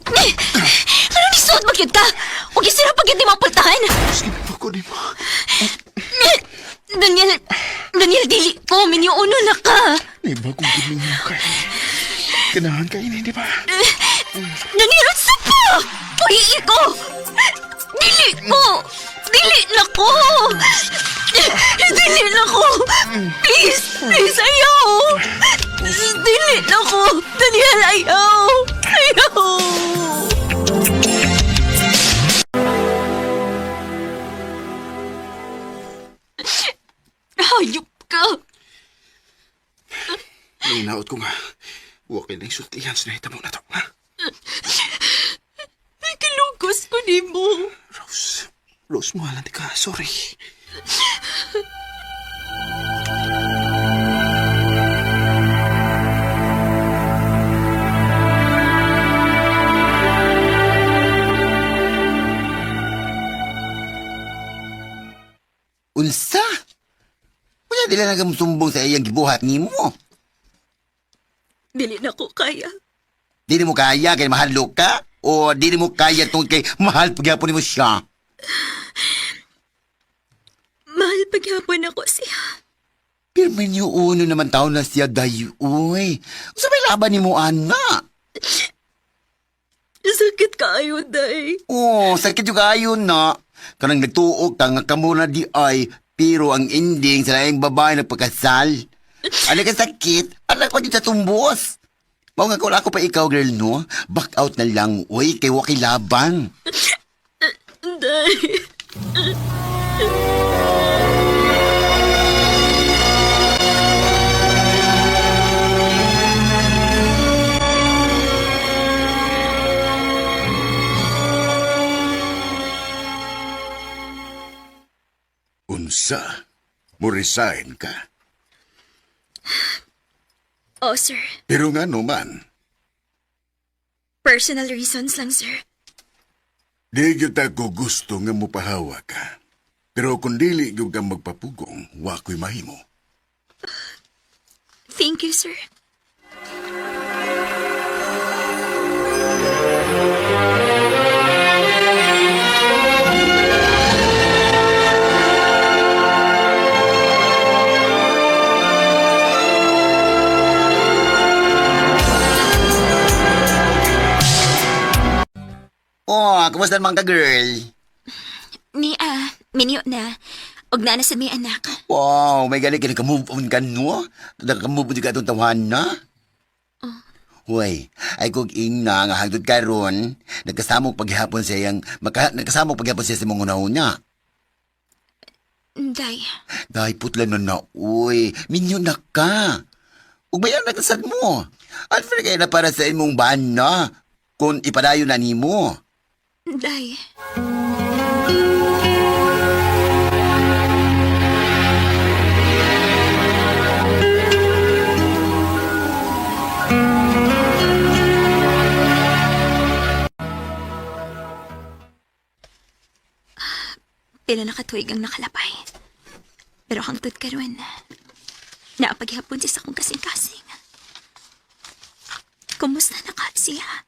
Ano ni suot magyud ka? Huwag isira pag hindi mapultahan. Sige na ko di mo. Daniel, dili ko. Minyuuno na ka. May bagong giling mo kay. Kanahan ka ini, di ba? Nanirot sa pa! Uy, ko! Dili ko! Dili na ko! Dili na ko! Please! Please, ayaw! Dili na ko! Daniel, ayaw! Ayaw! Hayop ka! Nanginaot ko nga. Huwag kayo na isultihan sa nahitamo na to, ha? Kalungkos ko ni mo. Rose, mahalan ka. Sorry. Unsa? Wala dila nagamusumbong sa iyang gibuhat nimo. Dili na ko kaya. Dili mo kaya kay mahalo ka? O dili mo kaya tungkol kay mahal pagyapon nimo siya? Mahal paghapon ako siya. Pero may niyo uno naman taon na siya dayo, uy. Unsa may laban nimo ana? Sakit kaayo, day. Oh, sakit juga ayon na. Kanang nagtuok ka nga kamo na di ay, pero ang ending sa laing babae nagpakasal. Ano ka sakit? Anak pa din sa tumbos. Mao nga kung ako pa ikaw, girl, no? Back out na lang, uy, kay waki laban. Day. Unsa? Mo resign ka. Oh, sir. Pero nga naman, Personal reasons lang, sir. di gyud ako gusto nga mupahawa ka. Pero kung dili gyud ka magpapugong, wa ko'y mahimo. Thank you, sir. Oh, kumusta naman ka, girl? Minyo na. Og na sa may anak. Wow, may galing ka nag-move on ka, no? Nag-move on ka itong tawahan na? Huway, ay kung ina nga hangtod ka ron, nagkasamong paghihapon siya nagkasamong paghihapon siya sa mga una-una. Day. Day, putlan na, uy, minyo na ka. Ug bayan natasad mo. Alfred kaya na para sa imong baan na, kung ipadayo na nimo. Day. Pila nakatuig ang nakalapay. Pero hangtod karon, naapaghapon siya sa akong kasing-kasing. Kumusta na ka siya?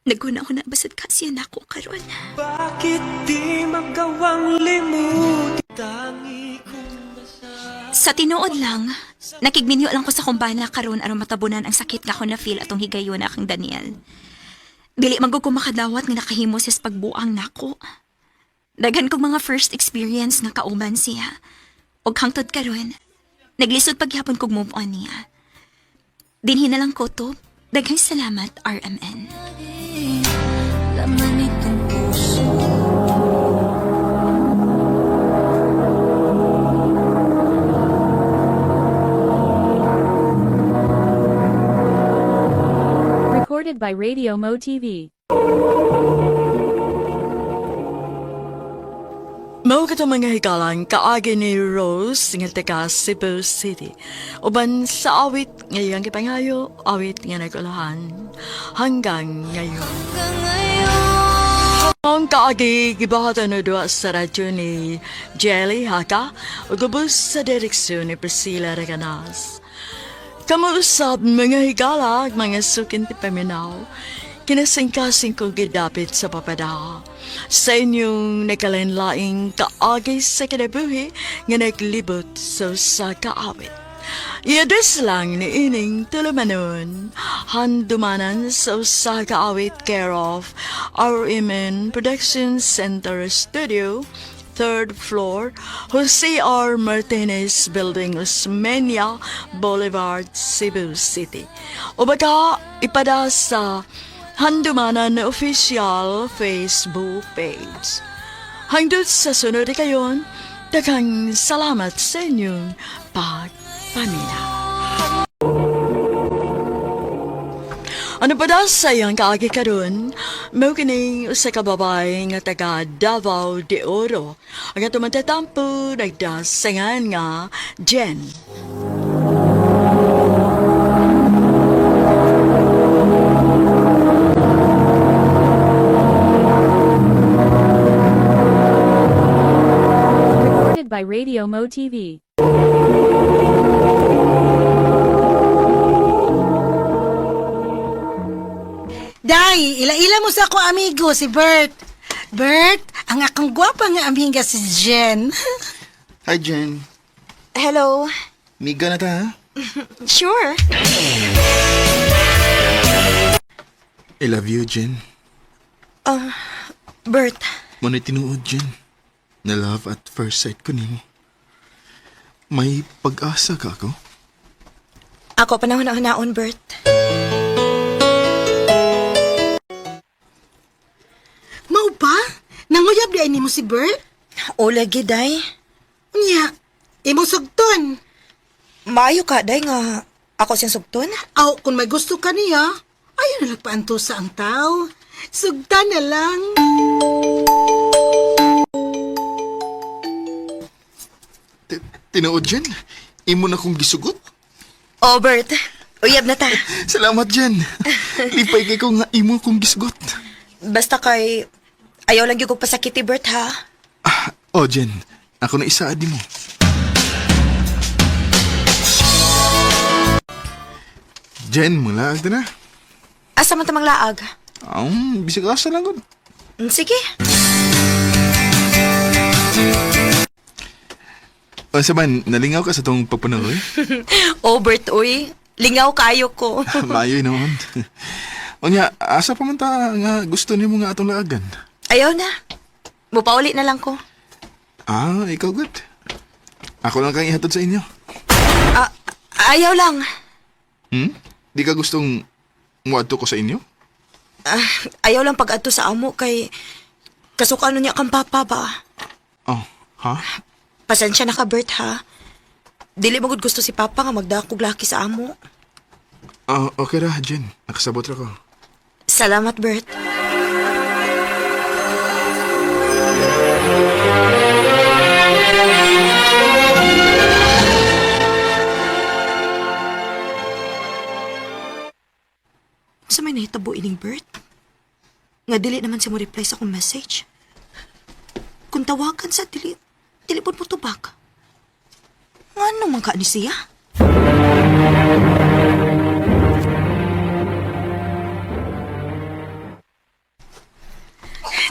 Naguna-una basad ka siya na ako karon. Bakit di magawang limut? Tangi kong Sa tinuod lang, nakigminyo lang ko sa kumbana karon aron matabunan ang sakit nga ko na feel atong higayon na akong Daniel. Dili magug ko makadawat nga nakahimo siya sa pagbuang nako. Daghan kong mga first experience nga kauban siya. Og hangtod karon, naglisod paghapon kog move on niya. Dinhi na lang ko to. Daghang salamat, RMN. laman itong puso. Recorded by Radio Mo TV. Mao kato mga hikalang kaagi ni Rose nga taga Cebu City. Uban sa awit ngayong kipangayo, awit nga nagulahan hanggang ngayon. Ang kaagi gibahatan na doa sa radyo ni Jelly Haka o gubos sa direksyon ni Priscilla Reganas. Kamuusap mga higala, mga sukin ti paminaw, kinasingkasing ko gidapit sa papada. Sa inyong nakalinlaing kaagay sa kinabuhi nga naglibot sa kaawit. Iadres lang ni ining tulumanon, handumanan sa usa ka awit care of RMN Production Center Studio, 3rd floor, Jose R. Martinez Building, Osmeña Boulevard, Cebu City. O baka ipada sa handumanan na official Facebook page. Hangdut sa sunod kayon, daghang salamat sa inyong pagpamina. Ano pa daw sa iyang kaagi karon, mo kining usa ka babay nga taga Davao de Oro. Ang atong matatampo nagdasangan nga Jen. Recorded by Radio Mo TV. Day, ila-ila mo sa ako amigo, si Bert. Bert, ang akong gwapa nga amiga si Jen. Hi, Jen. Hello. Miga na ta, ha? Sure. I love you, Jen. Bert, Mana'y tinuod, Jen. Na love at first sight ko nimo. May pag-asa ka ako? ako panahon-naon, Bert. Mau ba? Nanguyab di ni mo si Bert? O lagi, day. Nya, imong sugton. Maayo ka, day, nga ako siyang sugton. Aw, kung may gusto ka niya, ayaw na nagpaanto sa ang tao. Sugtan na lang. Tinuod, Jen. Imo na kong gisugot. Oh, Bert. Uyab na ta. Salamat, Jen. Lipay kay ko nga imo kong gisugot. Basta kay... Ayaw lang yung kong pasakiti, Bert, ha? Oh, Jen. Ako na isaad mo. Jen, mula agda na. Asa man tamang laag? Bisig asa lang gud. Sige. O saban, nalingaw ka sa tong pagpanagoy? Oh, Bert, uy. Lingaw kayo ko. Mayoy naman. O niya, asa pa man ta nga gusto niyo nga atong laagan? Ayaw na. Mupauli na lang ko. Ikaw good. Ako lang kang ihatod sa inyo. Ayaw lang. Di ka gustong muadto ko sa inyo? Ayaw lang pag-adto sa amo kay... Kasukano niya kang papa ba? Oh, ha? Pasensya na ka, Bert, ha? Dili mo gud gusto si papa nga magdakog laki sa amo. Okay ra, Jen. Nakasabot ra ko. Salamat, Bert. Sa may nahitabo ining Bert? Nga dili naman siya mo reply sa akong message. Kung tawagan sa dili po mo tubag. Ano man ka ni siya?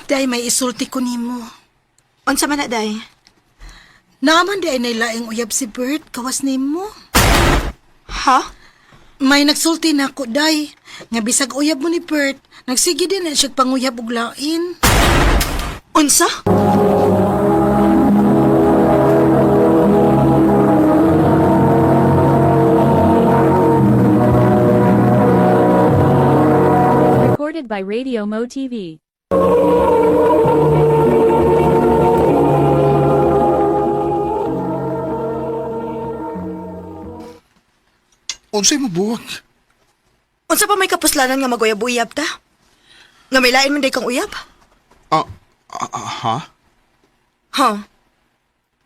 Day, may isulti ko nimo. Unsa man na, day? Naman di ay nailaing uyab si Bert, kawas nimo. Ha? May nagsulti na ako, day. Nga bisag uyab mo ni Bert, nagsige din na siya panguyab og lain. Unsa? Recorded by Radio Mo TV. Unsay mo buwag? Unsa pa may kapuslanan nga maguyab-uyab ta? Nga may lain man day kang uyab? Ha? Huh?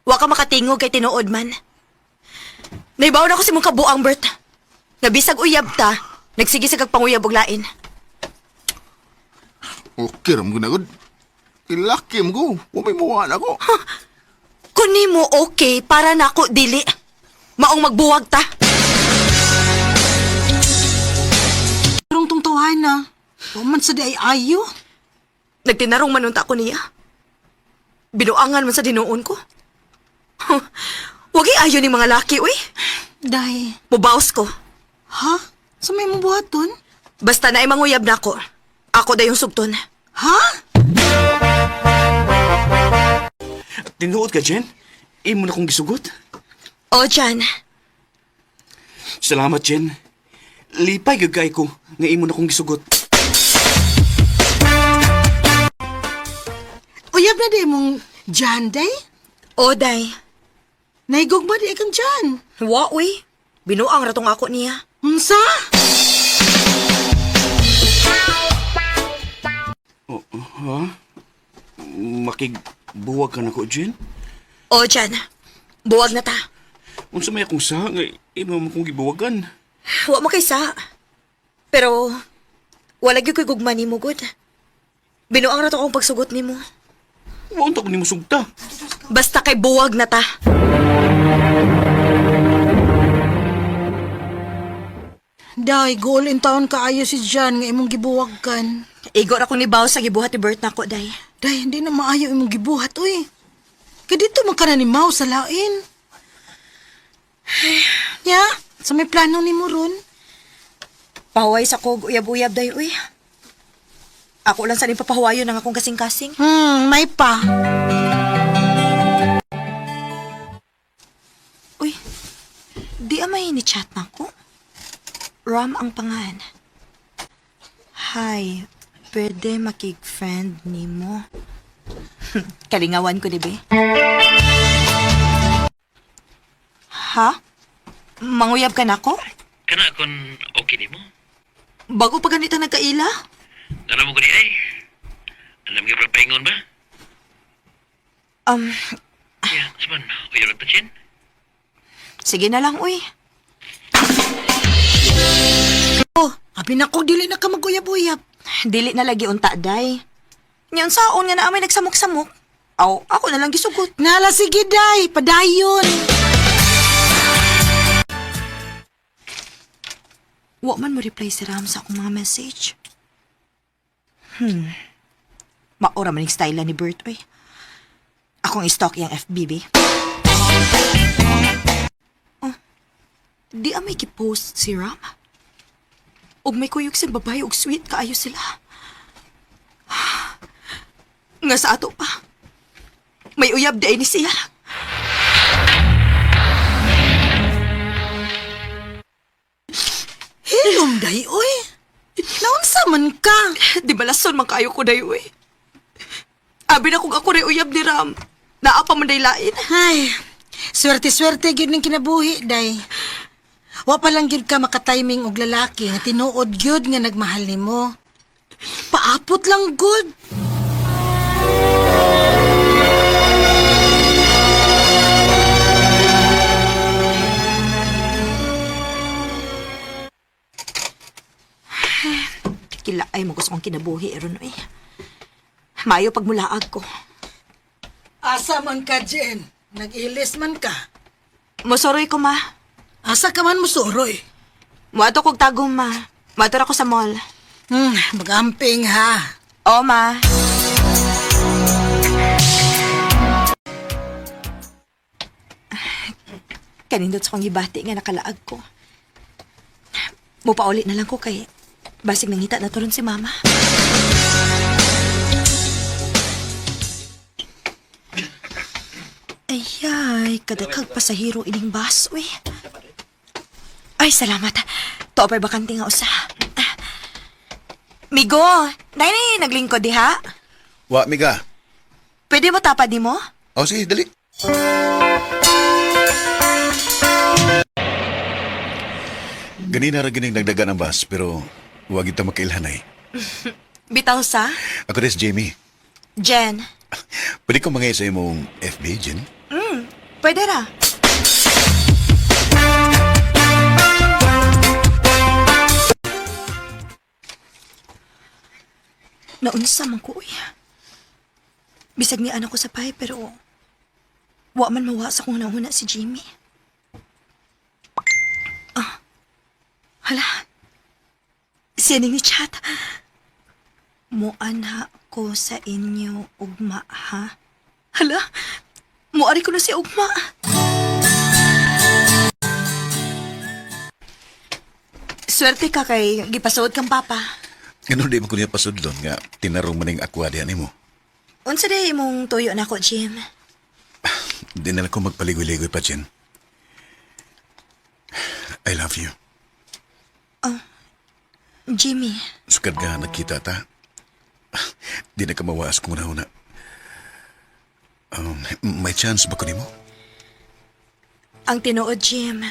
Wa ka makatingog kay tinuod man. Naibaw na ko si mong kabuang, Bert. Nga bisag uyab ta, nagsige sa kagpanguyab og lain. Okay, ram ko na gud. Ilaki mo ko. Umay muwaan ako. Kuni mo okay para na ako dili. Maong magbuwag ta. Parang tong tawahan na. Tuman sa di ay ayo. Nagtinarong manunta ko niya. Binuangan man sa dinuon ko. Wagi ayo ni mga laki, uy. Day. Mubaos ko. Ha? Sa may mabuhaton? Basta na manguyab na ako. Ako da yung sugton. Ha? Tinuod ka, Jen? Imo na kong gisugot. O, Jan. Salamat, Jen. Lipay gagay ko nga imo na kong gisugot. Uyab na di mong Jan, day? O, day. Naigog ba di kang Jan? Wa, uy. Binuang ratong ako niya. Unsa? Ha? Makigbuwag ka na ko, Jen? O, Jan. Buwag na ta. Unsa may akong sa nga imo mo kong gibuwagan. Wa mo kaysa. Pero, wala gyud ko'y gugma nimo, good. Binuang rato akong pagsugot nimo. Wa unta ko nimo sugta. Basta kay buwag na ta. Day, goal in town kaayo si Jan nga imong gibuwag kan. Igor ako ni Bao sa gibuhat ni Bert nako, day. Day, hindi na maayo imong gibuhat, uy. Kadito man ka na ni Mau sa lain. Ya, sa may plano ni mo ron. Pahuway sa kog uyab-uyab, day, uy. Ako lang sa rin papahuwayo ng akong kasing-kasing. May pa. Uy, di amay ni chat na ko. Ram ang pangan. Hi, pwede makig-friend ni mo. Kalingawan ko, dibe? Ha? Manguyab ka na ko? Kana kon okay nimo? Bago pa ganito nagkaila? Alam mo ko di ay. Alam nga ba paingon ba? Yeah, saman, uyarot ta, Jen. Sige na lang, uy. Oh, abi na ko, dili na ka maguyab-uyab. Dili na lagi unta, day. Nyan saon nga na amay nagsamok-samok. Aw, ako na lang gisugot. Nala, sige, day. Padayon. Wa man mo reply si Ram sa akong mga message. Maura man yung style ni Bert, oy. Akong i-stalk yung FBB. Oh, di amay ki-post si Ram? Og may kuyog sa babae og sweet kaayo sila. Nga sa ato pa. May uyab di ay ni siya. Hilom, day, uy. Naunsa man ka? Di balason man kaayo ko day, uy. Abi na kung ako rin uyab ni Ram. Naa pa man day lain. Ay, swerte-swerte gyud ning kinabuhi, day. Wa pa lang gyud ka makatiming og lalaki nga tinuod gyud nga nagmahal nimo. Paapot lang good. Kilaay mo gusto kong kinabuhi, Aaron, eh. Mayo pagmulaag ko. Asa man ka, Jen? Nag-ilis man ka? Mosoroy ko, ma. Asa ka man musuroy? Muato kog tagong, ma. Muato ako sa mall. Magamping, ha? Oo, ma. Kanindot sa kong gibati nga nakalaag ko. Mupaulit na lang ko kay basig nangita na turon si mama. Ayay, kadakag pasahero ining bus, uy. Ay, salamat. To'pay bakante nga usa. Migo, nai naglingkod diha? Wa, miga. Pwede mo tapad ni mo? O, sige, dali. Ganina ra gining nagdagan ang bus, pero huwag ito makailhanay. Bitaw sa? Ako rin si Jamie. Jen. Pwede ko mangay sa imong FB, Jen? Pwede ra. Naunsa man ko, uy. Bisag ni anak ko sa pay, pero wa man mawa sa kung nauna si Jimmy. Hala. Siya ni chat. Muana ko sa inyo, ugma, ha? Hala. Muari ko na si ugma. Swerte ka kay gipasuod kang papa. Ganun di mo ko niya pasudlon nga tinarong maning akwa diyan mo. Unsa day imong tuyo na ko, Jim? Di na lang ko magpaligoy-ligoy pa, Jen. I love you. Jimmy, Sukad nga nakita ta. Di na ka mawaas kung una-una. May chance ba ko nimo? ang tinuod, Jim.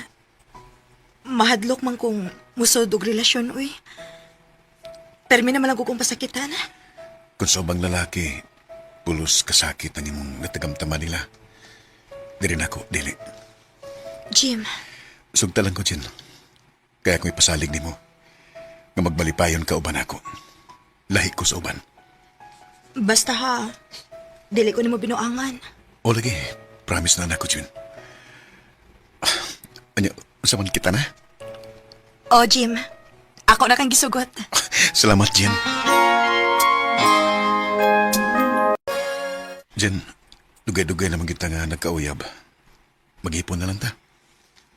Mahadlok man kung musod og relasyon, uy. Permi naman lang kung pasakitan. Kung sa ubang lalaki, pulos kasakit ang imong natagamtama nila. Di rin ako, dili. Jim, Sugta lang ko, Jen. Kaya kung ipasalig nimo nga magbalipayon ka uban ako. Lahi ko sa uban. basta ha. Dili ko nimo binuangan. O lagi, promise na ako, Jen. Anya, usaman kita na? O, Jim. Ako na kang gisugot. Salamat, Jen. Jen, dugay-dugay naman kita nga nagkauyab. Mag-ipon na lang ta.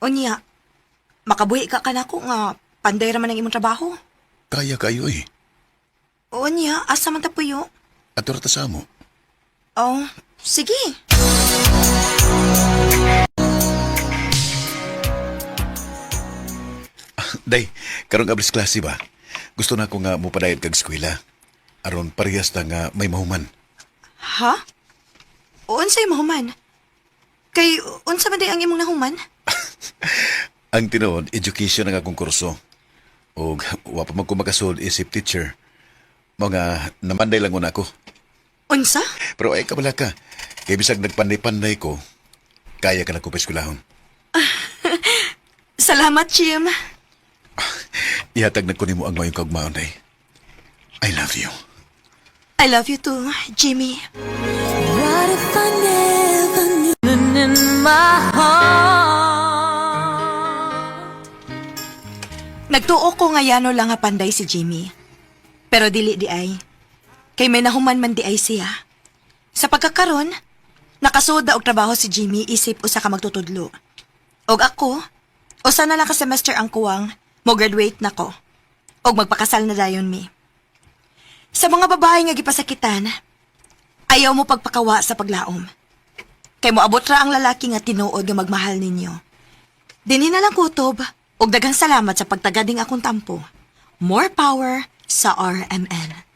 Unya, makabuhi ka kanako nga panday raman ang imong trabaho. Kaya kayo eh. Unya, asa man ta puyo? Ato rata sa amo. Oh, sige. Day, karong ablis klase ba? Gusto na ko nga mupadayad kag eskwela. Aron parehas ta nga may mahuman. Ha? Unsay mahuman? Kay unsa man day ang imong nahuman? Ang tinuod, education ang akong kurso. O wa pa man ko makasud isip teacher. Mga namanday lang una ako. Unsa? Pero ay kabala ka. Kaya bisag nagpanday-panday ko, kaya ka na ko pa eskwelahon. Salamat, Jim. Ihatag na ko nimo ang mayong kaugmaon, day. I love you. I love you too, Jimmy. What if I never knew in my heart? Nagtuo ko nga yano lang nga panday si Jimmy. Pero dili di ay. Kay may nahuman man di ay siya. Sa pagkakaron, nakasuod na og trabaho si Jimmy isip usa ka magtutudlo. Og ako, usa na lang ka semester ang kuwang, mo graduate na ko. Og magpakasal na dayon mi. Sa mga babae nga gipasakitan, ayaw mo pagpakawa sa paglaom. Kay moabot ra ang lalaki nga tinuod nga magmahal ninyo. Dinhi na lang kutob, og daghang salamat sa pagtagading akong tampo. More power sa RMN.